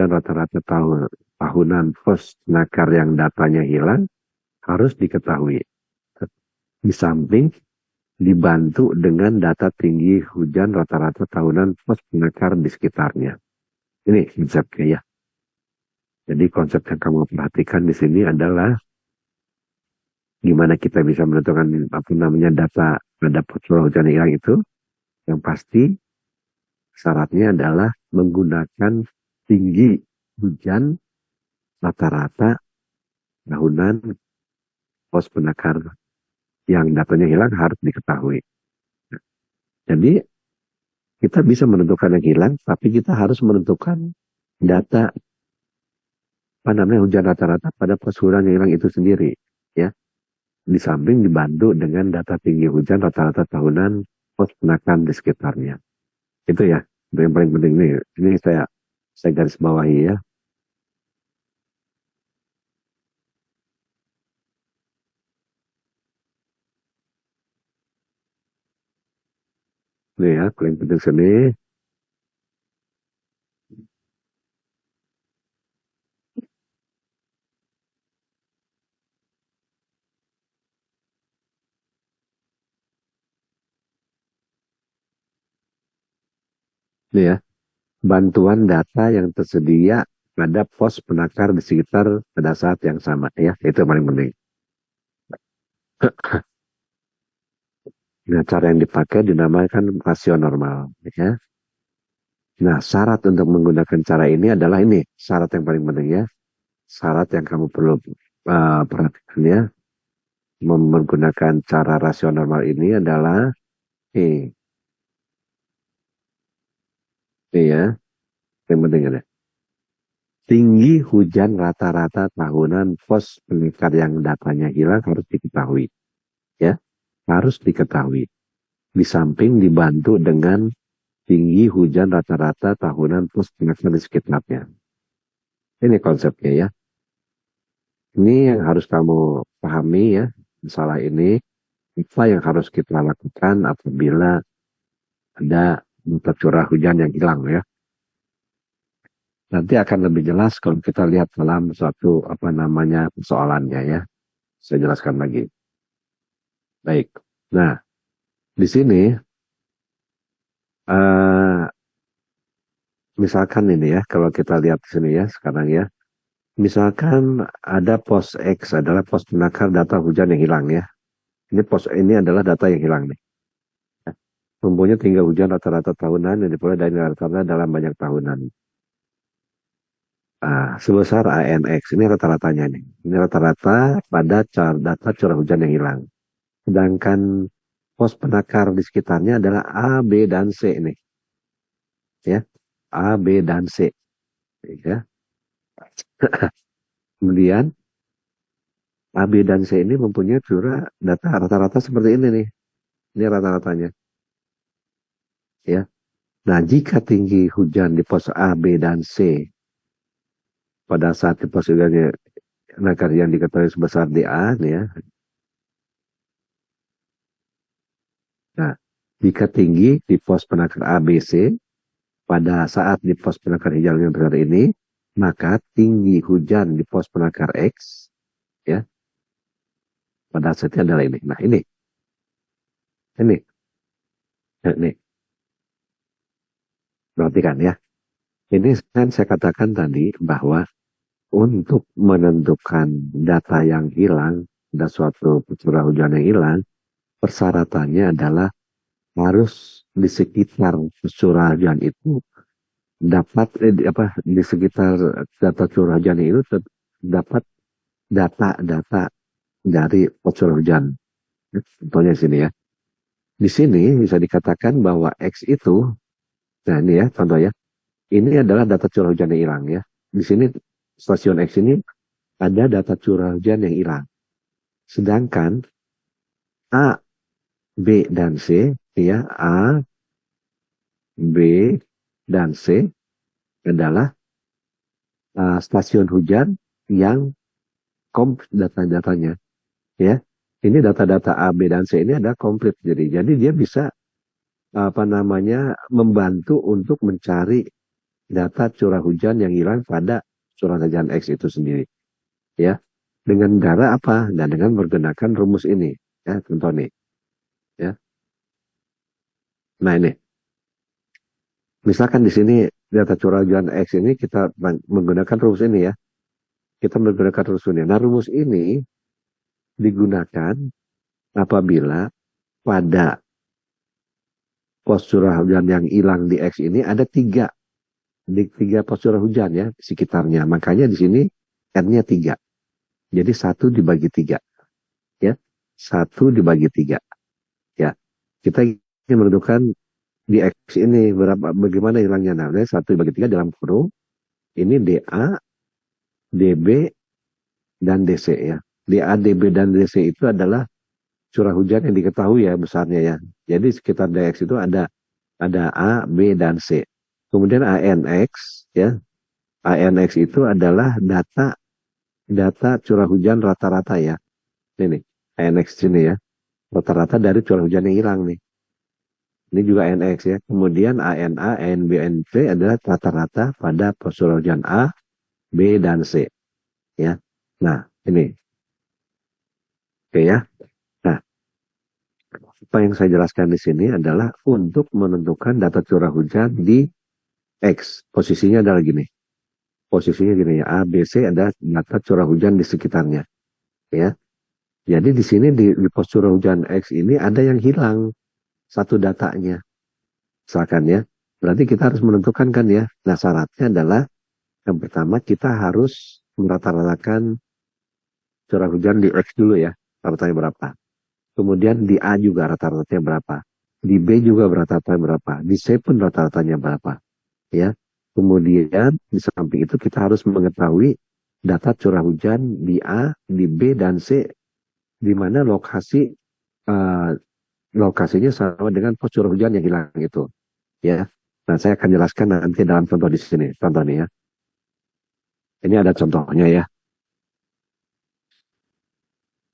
rata-rata tahunan pos penakar yang datanya hilang harus diketahui. Di samping dibantu dengan data tinggi hujan rata-rata tahunan pos penakar di sekitarnya. Ini konsepnya ya. Jadi konsep yang kamu perhatikan di sini adalah gimana kita bisa menentukan data terhadap curah hujan yang hilang itu Yang pasti syaratnya adalah menggunakan tinggi hujan rata-rata tahunan pos penakar yang datanya hilang harus diketahui. Jadi kita bisa menentukan yang hilang, tapi kita harus menentukan data hujan rata-rata pada pos hujan yang hilang itu sendiri, ya. Di samping dibantu dengan data tinggi hujan rata-rata tahunan pos penakar di sekitarnya. Itu ya, itu yang paling penting nih. Ini saya garis bawahi ya. Nih ya, paling penting sini. Nih ya, bantuan data yang tersedia pada pos penakar di sekitar pada saat yang sama ya, itu yang paling penting. Nah, cara yang dipakai dinamakan rasio normal ya. Nah, syarat untuk menggunakan cara ini adalah ini, syarat yang paling penting ya. Syarat yang kamu perlu perhatikan ya. Menggunakan cara rasio normal ini adalah ini ya, yang penting ada. Tinggi hujan rata-rata tahunan pos penakar yang datanya hilang harus diketahui. Ya, harus diketahui. Di samping dibantu dengan tinggi hujan rata-rata tahunan pos penakar di sekitarnya. Ini konsepnya ya. Ini yang harus kamu pahami ya. Masalah ini, apa yang harus kita lakukan apabila ada data curah hujan yang hilang ya. Nanti akan lebih jelas kalau kita lihat dalam suatu persoalannya ya. Saya jelaskan lagi. Baik. Nah, di sini misalkan ini ya, kalau kita lihat di sini ya sekarang ya. Misalkan ada pos X adalah pos penakar data hujan yang hilang ya. Ini adalah data yang hilang nih. Mempunyai tinggi hujan rata-rata tahunan yang diperoleh dari rata-rata dalam banyak tahunan. Sebesar ANX, ini rata-ratanya nih. Ini rata-rata pada data curah hujan yang hilang. Sedangkan pos penakar di sekitarnya adalah A, B, dan C nih. Ya, A, B, dan C. Ya. Kemudian A, B, dan C ini mempunyai curah data rata-rata seperti ini nih. Ini rata-ratanya. Ya. Nah, jika tinggi hujan di pos A, B, dan C pada saat di pos hujannya penakar yang diketahui sebesar DA nih ya. Nah, jika tinggi di pos penakar ABC pada saat di pos penakar hijau yang besar ini, maka tinggi hujan di pos penakar X ya pada saat adalah ini. Nah, ini. Perhatikan ya. Ini kan saya katakan tadi bahwa untuk menentukan data yang hilang, ada suatu curah hujan yang hilang, persyaratannya adalah harus di sekitar curah hujan itu dapat di sekitar data curah hujan itu dapat data-data dari curah hujan. Contohnya sini ya. Di sini bisa dikatakan bahwa X itu, nah ini ya contoh ya, ini adalah data curah hujan yang hilang ya. Di sini stasiun X ini ada data curah hujan yang hilang. Sedangkan A, B, dan C, ya A, B, dan C adalah stasiun hujan yang komplit data-datanya. Ya, ini data-data A, B, dan C ini ada komplit. Jadi dia bisa membantu untuk mencari data curah hujan yang hilang pada curah hujan X itu sendiri. Ya, dengan cara apa? Dan dengan menggunakan rumus ini. Ya, contoh nih. Ya. Nah ini. Misalkan di sini data curah hujan X ini kita menggunakan rumus ini ya. Kita menggunakan rumus ini. Nah rumus ini digunakan apabila pada pos curah hujan yang hilang di X ini ada tiga. Di tiga pos curah hujan ya di sekitarnya. Makanya di sini N-nya 3. Jadi 1 dibagi 3. Ya. 1 dibagi 3. Ya. Kita ingin menentukan di X ini bagaimana hilangnya. Nah, 1 dibagi 3 dalam kurung. Ini DA, DB, dan DC ya. DA, DB, dan DC itu adalah curah hujan yang diketahui ya besarnya ya. Jadi sekitar DX itu ada A, B, dan C. Kemudian ANX ya. ANX itu adalah data curah hujan rata-rata ya. Ini nih, ANX sini ya. Rata-rata dari curah hujan yang hilang nih. Ini juga ANX ya. Kemudian ANA, ANB, ANC adalah rata-rata pada curah hujan A, B, dan C. Ya. Nah, ini. Oke ya. Nah, apa yang saya jelaskan di sini adalah untuk menentukan data curah hujan di X. Posisinya adalah gini. Posisinya gini ya. A, B, C adalah data curah hujan di sekitarnya. Ya. Jadi di sini di pos curah hujan X ini ada yang hilang satu datanya. Misalkan ya. Berarti kita harus menentukan kan ya. Nah, syaratnya adalah yang pertama kita harus merata-ratakan curah hujan di X dulu ya. Rata-ratanya berapa. Kemudian di A juga rata-ratanya berapa. Di B juga rata-ratanya berapa. Di C pun rata-ratanya berapa. Ya. Kemudian di samping itu kita harus mengetahui data curah hujan di A, di B, dan C. Di mana lokasinya sama dengan pos curah hujan yang hilang itu. Ya. Nah, saya akan jelaskan nanti dalam contoh di sini. Contoh nih ya. Ini ada contohnya ya.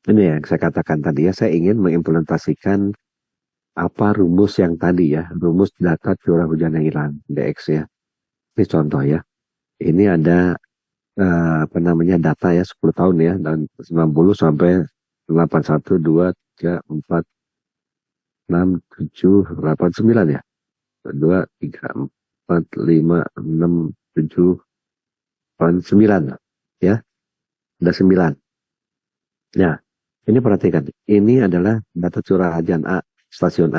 Ini yang saya katakan tadi ya, saya ingin mengimplementasikan apa rumus yang tadi ya, rumus data curah hujan yang hilang, DX ya. Ini contoh ya. Ini ada apa namanya data ya 10 tahun ya, dan 90 sampai 81, 2, 3, 4, 6, 7, 8, 9 ya. 2, 3, 4, 5, 6, 7, 8, 9 ya. Ada 9. Ya. Ini perhatikan, ini adalah data curah hujan A, stasiun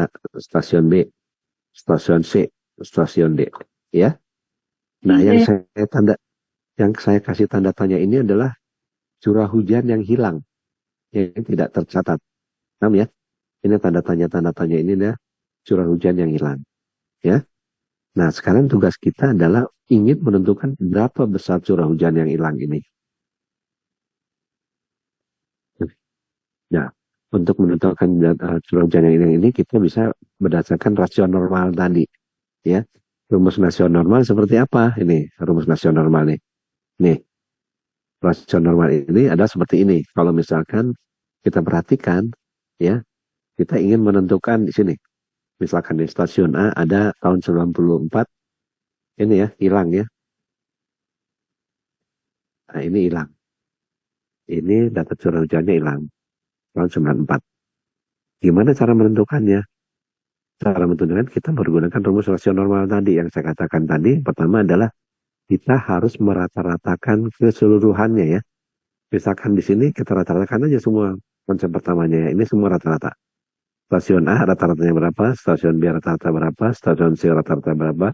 B, stasiun C, stasiun D, ya. Nah, yang saya kasih tanda tanya ini adalah curah hujan yang hilang, yang tidak tercatat. Paham ya? Ini tanda tanya ini adalah curah hujan yang hilang, ya. Nah, sekarang tugas kita adalah ingin menentukan berapa besar curah hujan yang hilang ini. Nah, untuk menentukan curah hujan yang hilang ini kita bisa berdasarkan rasio normal tadi, ya. Rumus rasio normal seperti apa? Ini rumus rasio normal nih. Nih, rasio normal ini ada seperti ini. Kalau misalkan kita perhatikan, ya, kita ingin menentukan di sini. Misalkan di stasiun A ada tahun 94, ini ya, hilang ya. Nah, ini hilang. Ini data curah hujannya hilang. Tahun 94. Gimana cara menentukannya? Cara menentukan kita menggunakan rumus rasio normal tadi yang saya katakan tadi. Pertama adalah kita harus merata-ratakan keseluruhannya ya. Misalkan di sini kita rata-ratakan aja semua konsep pertamanya ya. Ini semua rata-rata. Stasiun A rata-ratanya berapa, stasiun B rata-rata berapa, stasiun C rata-rata berapa,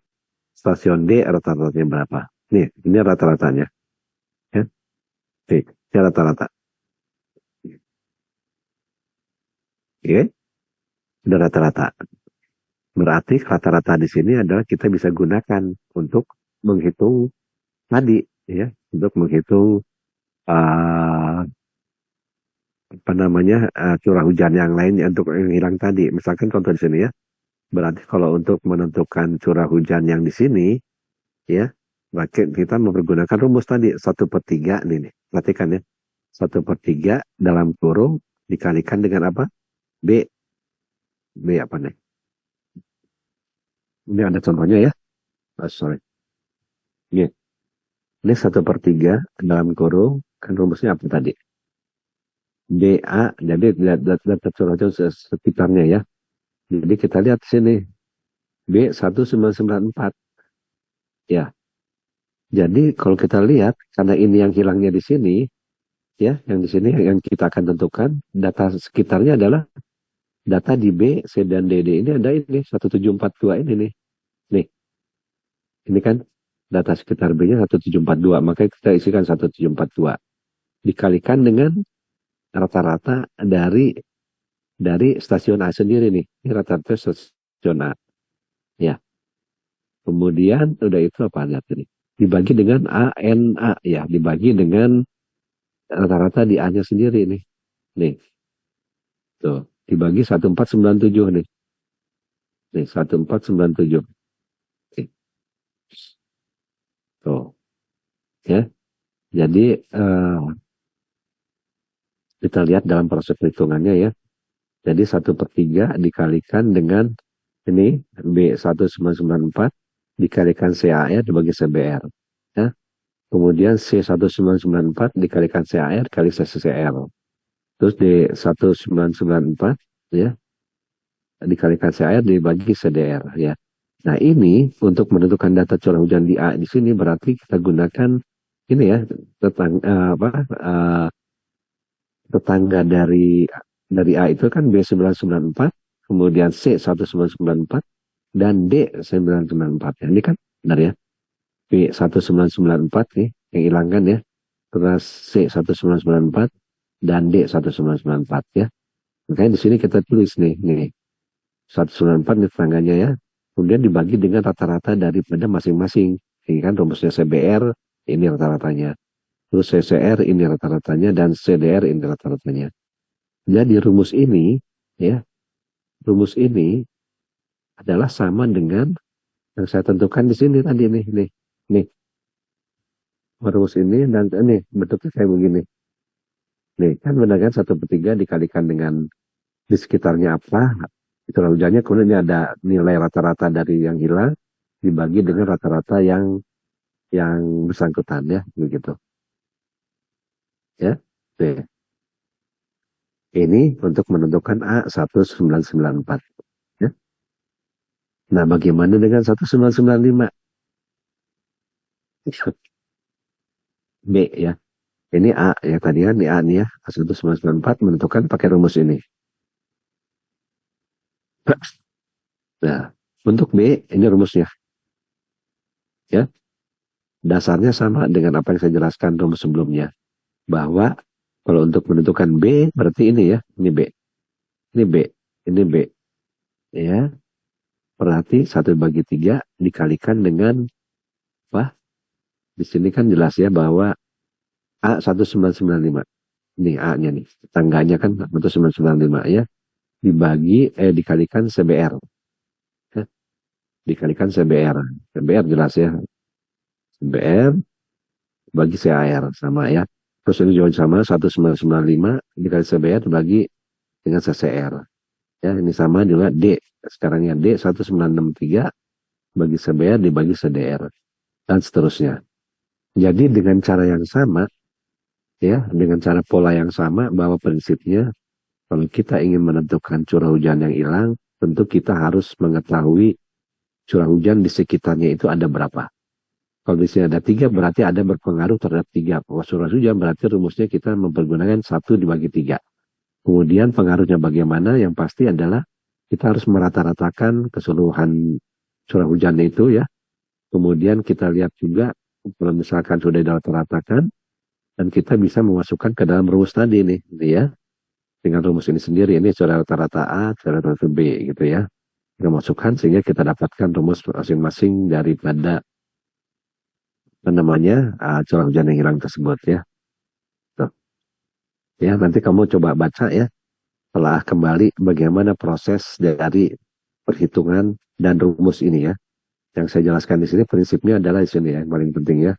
stasiun D rata-ratanya berapa. Nih, ini rata-ratanya. Ya. Oke, ini rata-rata. Oke, udah rata-rata. Berarti rata-rata di sini adalah kita bisa gunakan untuk menghitung tadi, ya, untuk menghitung apa namanya curah hujan yang lain untuk yang hilang tadi. Misalkan contoh di sini ya. Berarti kalau untuk menentukan curah hujan yang di sini, ya, kita mempergunakan rumus tadi 1/3 nih. Perhatikan ya. 1/3 dalam kurung dikalikan dengan apa? B apa nih? Ini ada contohnya ya. Sorry. Ini 1/3 dalam kurung, kan rumusnya apa tadi? BA, jadi data curah hujan sekitarnya ya. Jadi kita lihat sini. B1994. Ya. Jadi kalau kita lihat, karena ini yang hilangnya di sini, ya, yang di sini yang kita akan tentukan, data sekitarnya adalah data di B, C, dan D ini ada ini 1742 ini nih. Nih, ini kan data sekitar B-nya 1742, maka kita isikan 1742. Dikalikan dengan rata-rata dari stasiun A sendiri nih. Ini rata-rata stasiun A. Ya. Kemudian udah itu apa lihat ini. Dibagi dengan ANA ya, dibagi dengan rata-rata di A-nya sendiri nih. Nih. Tuh, dibagi 1497 nih. Nih, 1497. Nih. Tuh. Ya. Jadi kita lihat dalam proses perhitungannya ya. Jadi 1/3 dikalikan dengan ini B1994 dikalikan CAR dibagi CBR. Ya. Kemudian C1994 dikalikan CAR kali CCR. Terus D1994 ya dikalikan CAR dibagi CDR ya. Nah ini untuk menentukan data curah hujan di A di sini berarti kita gunakan ini ya tetangga dari A itu kan B994, kemudian C1994 dan D994 ya. Ini kan benar ya. B1994 nih yang hilangkan ya. Terus C1994 dan D1994 ya. Makanya di sini kita tulis nih 194 ini tetangganya ya. Kemudian dibagi dengan rata-rata daripada masing-masing. Ini kan rumusnya CBR ini rata-ratanya. Terus CCR ini rata-ratanya dan CDR ini rata-ratanya. Jadi rumus ini ya, rumus ini adalah sama dengan yang saya tentukan di sini tadi nih. Rumus ini dan ini bentuknya kayak begini. Nih kan benar kan 1/3 dikalikan dengan di sekitarnya apa, itu hujannya, kemudian ini ada nilai rata-rata dari yang hilang dibagi dengan rata-rata yang bersangkutan ya, begitu. Ya, Oke. Ini untuk menentukan A1994. Ya. Nah, bagaimana dengan 1995? B ya. Ini A ya tadi kan, ini A nih ya. A1994 menentukan pakai rumus ini. Nah, untuk B ini rumusnya. Ya. Dasarnya sama dengan apa yang saya jelaskan rumus sebelumnya. Bahwa kalau untuk menentukan B berarti ini ya, ini B. Ini B, ini B. Ya. Berarti 1/3 dikalikan dengan apa? Di sini kan jelas ya bahwa A1995. Ini A-nya nih. Tetangganya kan 1995 ya. Dikalikan CBR. Ya. Dikalikan CBR. CBR jelas ya. CBR bagi CAR sama ya. Terus ini juga sama 1995 dikali CBR dibagi dengan CCR. Ya, ini sama juga D. Sekarang ya D 1963 bagi CBR dibagi CDR dan seterusnya. Jadi dengan cara yang sama ya, dengan cara pola yang sama bahwa prinsipnya kalau kita ingin menentukan curah hujan yang hilang, tentu kita harus mengetahui curah hujan di sekitarnya itu ada berapa. Kalau di sini ada 3 berarti ada berpengaruh terhadap 3. Kalau curah hujan berarti rumusnya kita mempergunakan 1 dibagi 3. Kemudian pengaruhnya bagaimana? Yang pasti adalah kita harus merata-ratakan keseluruhan curah hujan itu ya. Kemudian kita lihat juga kalau misalkan sudah dirata-ratakan dan kita bisa memasukkan ke dalam rumus tadi nih ya. Dengan rumus ini sendiri ini curah rata-rata A, curah rata-rata B gitu ya. Kita masukkan sehingga kita dapatkan rumus masing-masing daripada curah hujan yang hilang tersebut ya. Tuh. Ya, nanti kamu coba baca ya. Telah kembali bagaimana proses dari perhitungan dan rumus ini ya. Yang saya jelaskan di sini prinsipnya adalah di sini ya, yang paling penting ya.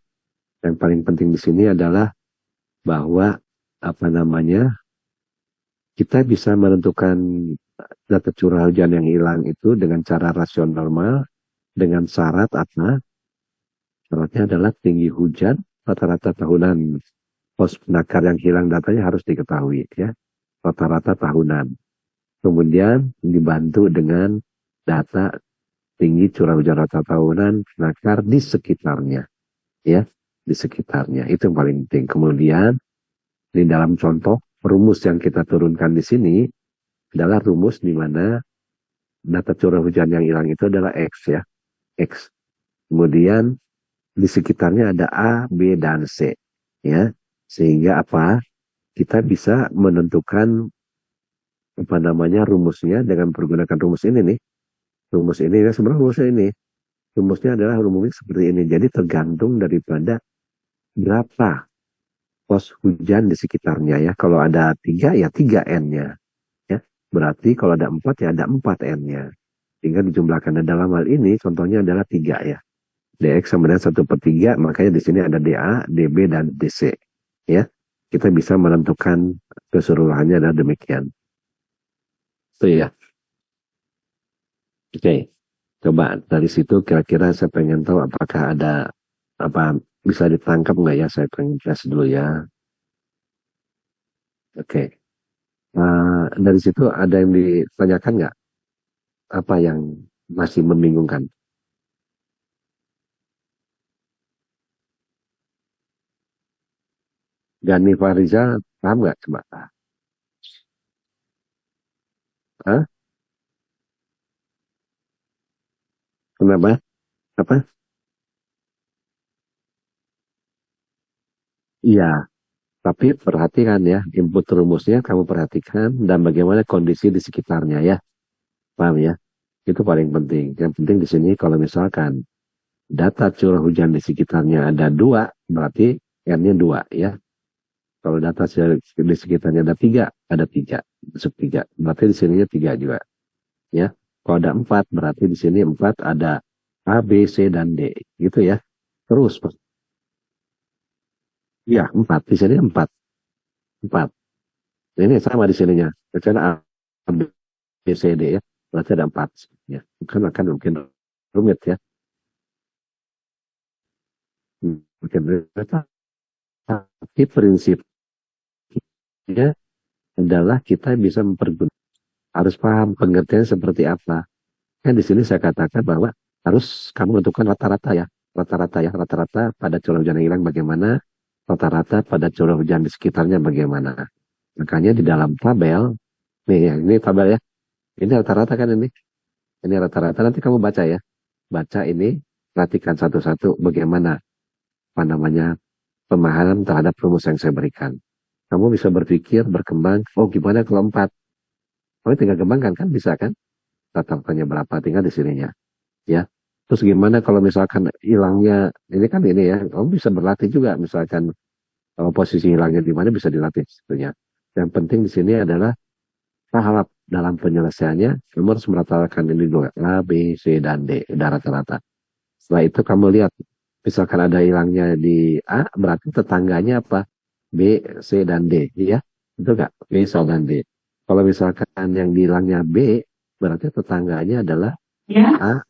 Yang paling penting di sini adalah bahwa kita bisa menentukan data curah hujan yang hilang itu dengan cara rasional normal dengan syarat apa? Syaratnya adalah tinggi hujan rata-rata tahunan. Pos penakar yang hilang datanya harus diketahui ya. Rata-rata tahunan. Kemudian dibantu dengan data tinggi curah hujan rata tahunan penakar di sekitarnya. Ya, di sekitarnya. Itu yang paling penting. Kemudian di dalam contoh rumus yang kita turunkan di sini adalah rumus di mana data curah hujan yang hilang itu adalah X ya. X. Kemudian di sekitarnya ada A, B, dan C. Ya. Sehingga apa? Kita bisa menentukan apa namanya rumusnya dengan menggunakan rumus ini nih. Rumus ini ya sebenarnya rumusnya ini. Rumusnya adalah rumusnya seperti ini. Jadi tergantung daripada berapa pos hujan di sekitarnya ya. Kalau ada 3 ya 3 N-nya. Ya. Berarti kalau ada 4 ya ada 4 N-nya. Tinggal dijumlahkan. Dan dalam hal ini contohnya adalah 3 ya. DX sama dengan 1/3, makanya di sini ada DA, DB, dan DC. Ya. Kita bisa menentukan keseluruhannya adalah demikian. Itu ya. Oke. Coba dari situ kira-kira saya pengen tahu apakah ada apa bisa ditangkap nggak ya? Saya pengen tes dulu ya. Oke. Dari situ ada yang ditanyakan nggak? Apa yang masih membingungkan? Gani Fariza, paham nggak coba? Hah? Kenapa? Apa? Iya, tapi perhatikan ya, input rumusnya kamu perhatikan dan bagaimana kondisi di sekitarnya ya. Paham ya? Itu paling penting. Yang penting di sini kalau misalkan data curah hujan di sekitarnya ada 2, berarti N-nya 2 ya. Kalau data di sekitarnya ada 3, ada 3. Masuk 3. Berarti di sininya 3 juga. Ya. Kalau ada 4, berarti di sini 4 ada A, B, C, dan D. Gitu ya. Terus. Iya, 4. Di sini 4. 4. Ini sama di sininya. Misalnya A, B, C, D ya. Berarti ada 4. Ya. Akan mungkin rumit ya. Mungkin rumit. Tapi prinsipnya adalah kita bisa mempergunakan. Harus paham pengertian seperti apa. Kan di sini saya katakan bahwa harus kamu menentukan rata-rata ya. Rata-rata ya. Rata-rata pada curah hujan yang hilang bagaimana. Rata-rata pada curah hujan di sekitarnya bagaimana. Makanya di dalam tabel. Nih ini tabel ya. Ini rata-rata kan ini. Ini rata-rata. Nanti kamu baca ya. Baca ini. Perhatikan satu-satu bagaimana. Apa namanya. Pemahaman terhadap rumus yang saya berikan. Kamu bisa berpikir, berkembang. Oh gimana kalau 4? Kamu tinggal kembangkan kan. Bisa kan. Rata-ratanya berapa tinggal di sininya. Ya. Terus gimana kalau misalkan hilangnya, ini kan ini ya, kamu bisa berlatih juga, misalkan posisi hilangnya di mana bisa dilatih sebetulnya. Yang penting di sini adalah tahap dalam penyelesaiannya, kamu harus meratakan ini dulu, A, B, C, dan D, udah rata-rata. Setelah itu kamu lihat, misalkan ada hilangnya di A, berarti tetangganya apa? B, C, dan D, ya? Itu enggak? B, C, dan D. Kalau misalkan yang hilangnya B, berarti tetangganya adalah A,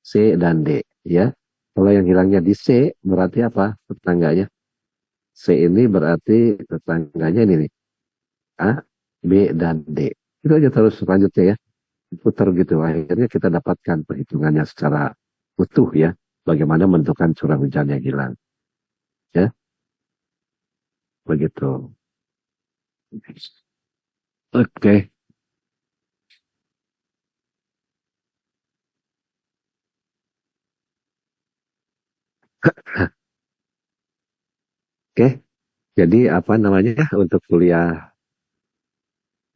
C, dan D. Ya. Kalau yang hilangnya di C, berarti apa tetangganya? C ini berarti tetangganya ini nih. A, B, dan D. Itu aja terus selanjutnya ya. Putar gitu. Akhirnya kita dapatkan perhitungannya secara utuh ya. Bagaimana menentukan curah hujan yang hilang. Ya. Begitu. Oke. Oke, jadi apa namanya untuk kuliah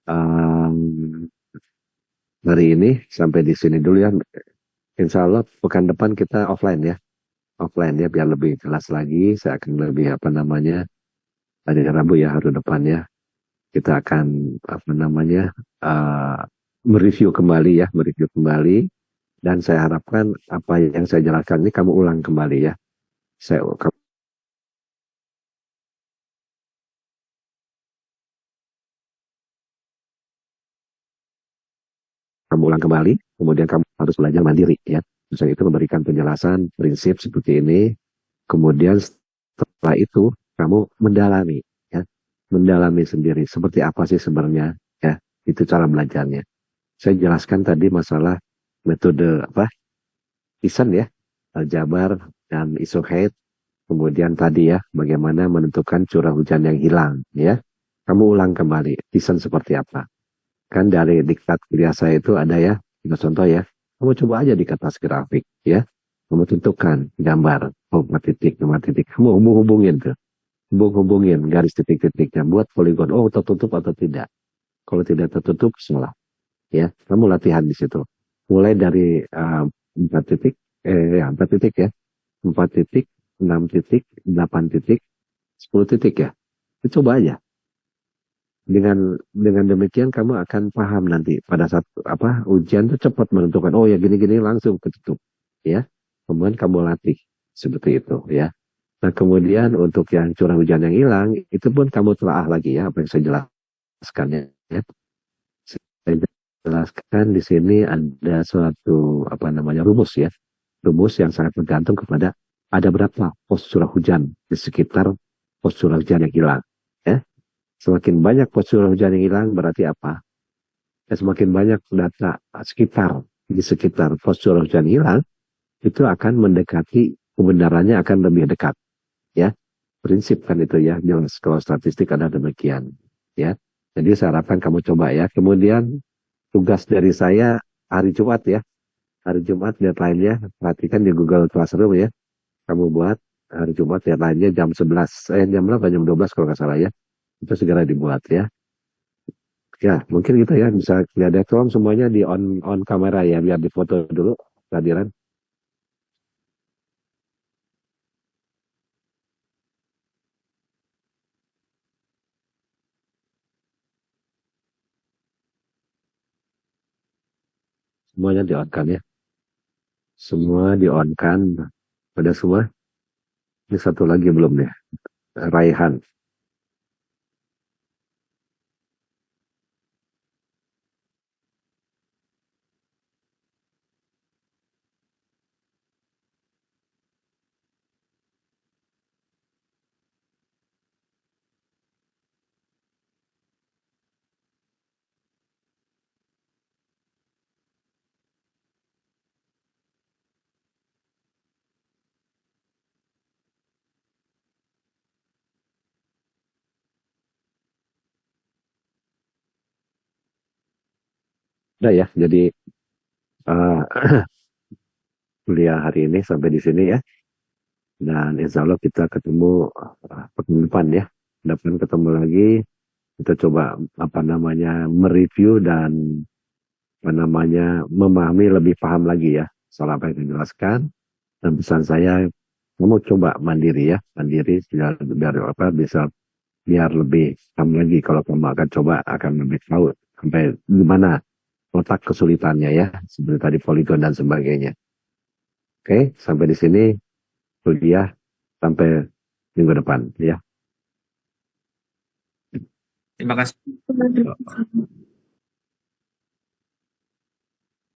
um, hari ini sampai di sini dulu ya. Insya Allah pekan depan kita offline ya biar lebih jelas lagi. Saya akan lebih apa namanya hari Rabu ya hari depan ya kita akan apa namanya mereview kembali dan saya harapkan apa yang saya jelaskan ini kamu ulang kembali ya. Kamu ulang kembali, kemudian kamu harus belajar mandiri ya. Misalnya itu memberikan penjelasan prinsip seperti ini, kemudian setelah itu kamu mendalami ya, mendalami sendiri seperti apa sih sebenarnya ya, itu cara belajarnya. Saya jelaskan tadi masalah metode apa? Isen ya, aljabar dan isohed. Kemudian tadi ya, bagaimana menentukan curah hujan yang hilang ya. Kamu ulang kembali, Isen seperti apa? kan dari diktat biasa itu ada ya, contoh ya, kamu coba aja di kertas grafik ya, kamu tentukan gambar, nomor titik, kamu hubung-hubungin tuh, hubung-hubungin garis titik-titiknya, buat poligon, oh tertutup atau tidak, kalau tidak tertutup salah, ya, kamu latihan di situ, mulai dari 4 titik, 4 titik ya, 4 titik, 6 titik, 8 titik, 10 titik ya, itu coba aja. Dengan demikian kamu akan paham nanti pada saat ujian tuh cepat menentukan, oh ya gini-gini langsung ketutup ya, kemudian kamu latih seperti itu ya. Nah kemudian untuk yang curah hujan yang hilang itu pun kamu telaah lagi ya, apa yang saya jelaskan ya. Saya jelaskan di sini ada suatu rumus ya, rumus yang sangat bergantung kepada ada berapa pos curah hujan di sekitar pos curah hujan yang hilang ya. Semakin banyak pos curah hujan yang hilang berarti apa? Ya, semakin banyak data sekitar di sekitar pos curah hujan hilang itu akan mendekati kebenarannya akan lebih dekat. Ya, prinsip kan itu ya. Jelas kalau statistik ada demikian. Ya, jadi saya harapkan kamu coba ya. Kemudian tugas dari saya hari Jumat ya. Hari Jumat deadline-nya perhatikan di Google Classroom ya. Kamu buat hari Jumat deadline-nya jam 11. Jam berapa? Jam 12 kalau nggak salah ya. Itu segera dibuat ya. Ya, mungkin gitu ya, bisa lihat ya. Tolong semuanya di on kamera ya, biar difoto dulu kehadiran. Semuanya di on kan ya. Semua di on kan. Pada semua. Ini satu lagi belum ya. Raihan. Udah ya, jadi uh, kuliah hari ini sampai di sini ya. Dan insya Allah kita ketemu pekan depan ya. Depan ketemu lagi. Kita coba mereview dan memahami lebih paham lagi ya soal apa yang dijelaskan. Dan pesan saya, kamu coba mandiri ya, mandiri biar lebih paham lagi. Kalau kamu akan coba akan lebih tahu sampai gimana letak kesulitannya ya, seperti tadi poligon dan sebagainya. Oke, sampai di sini kuliah sampai minggu depan ya. Terima kasih.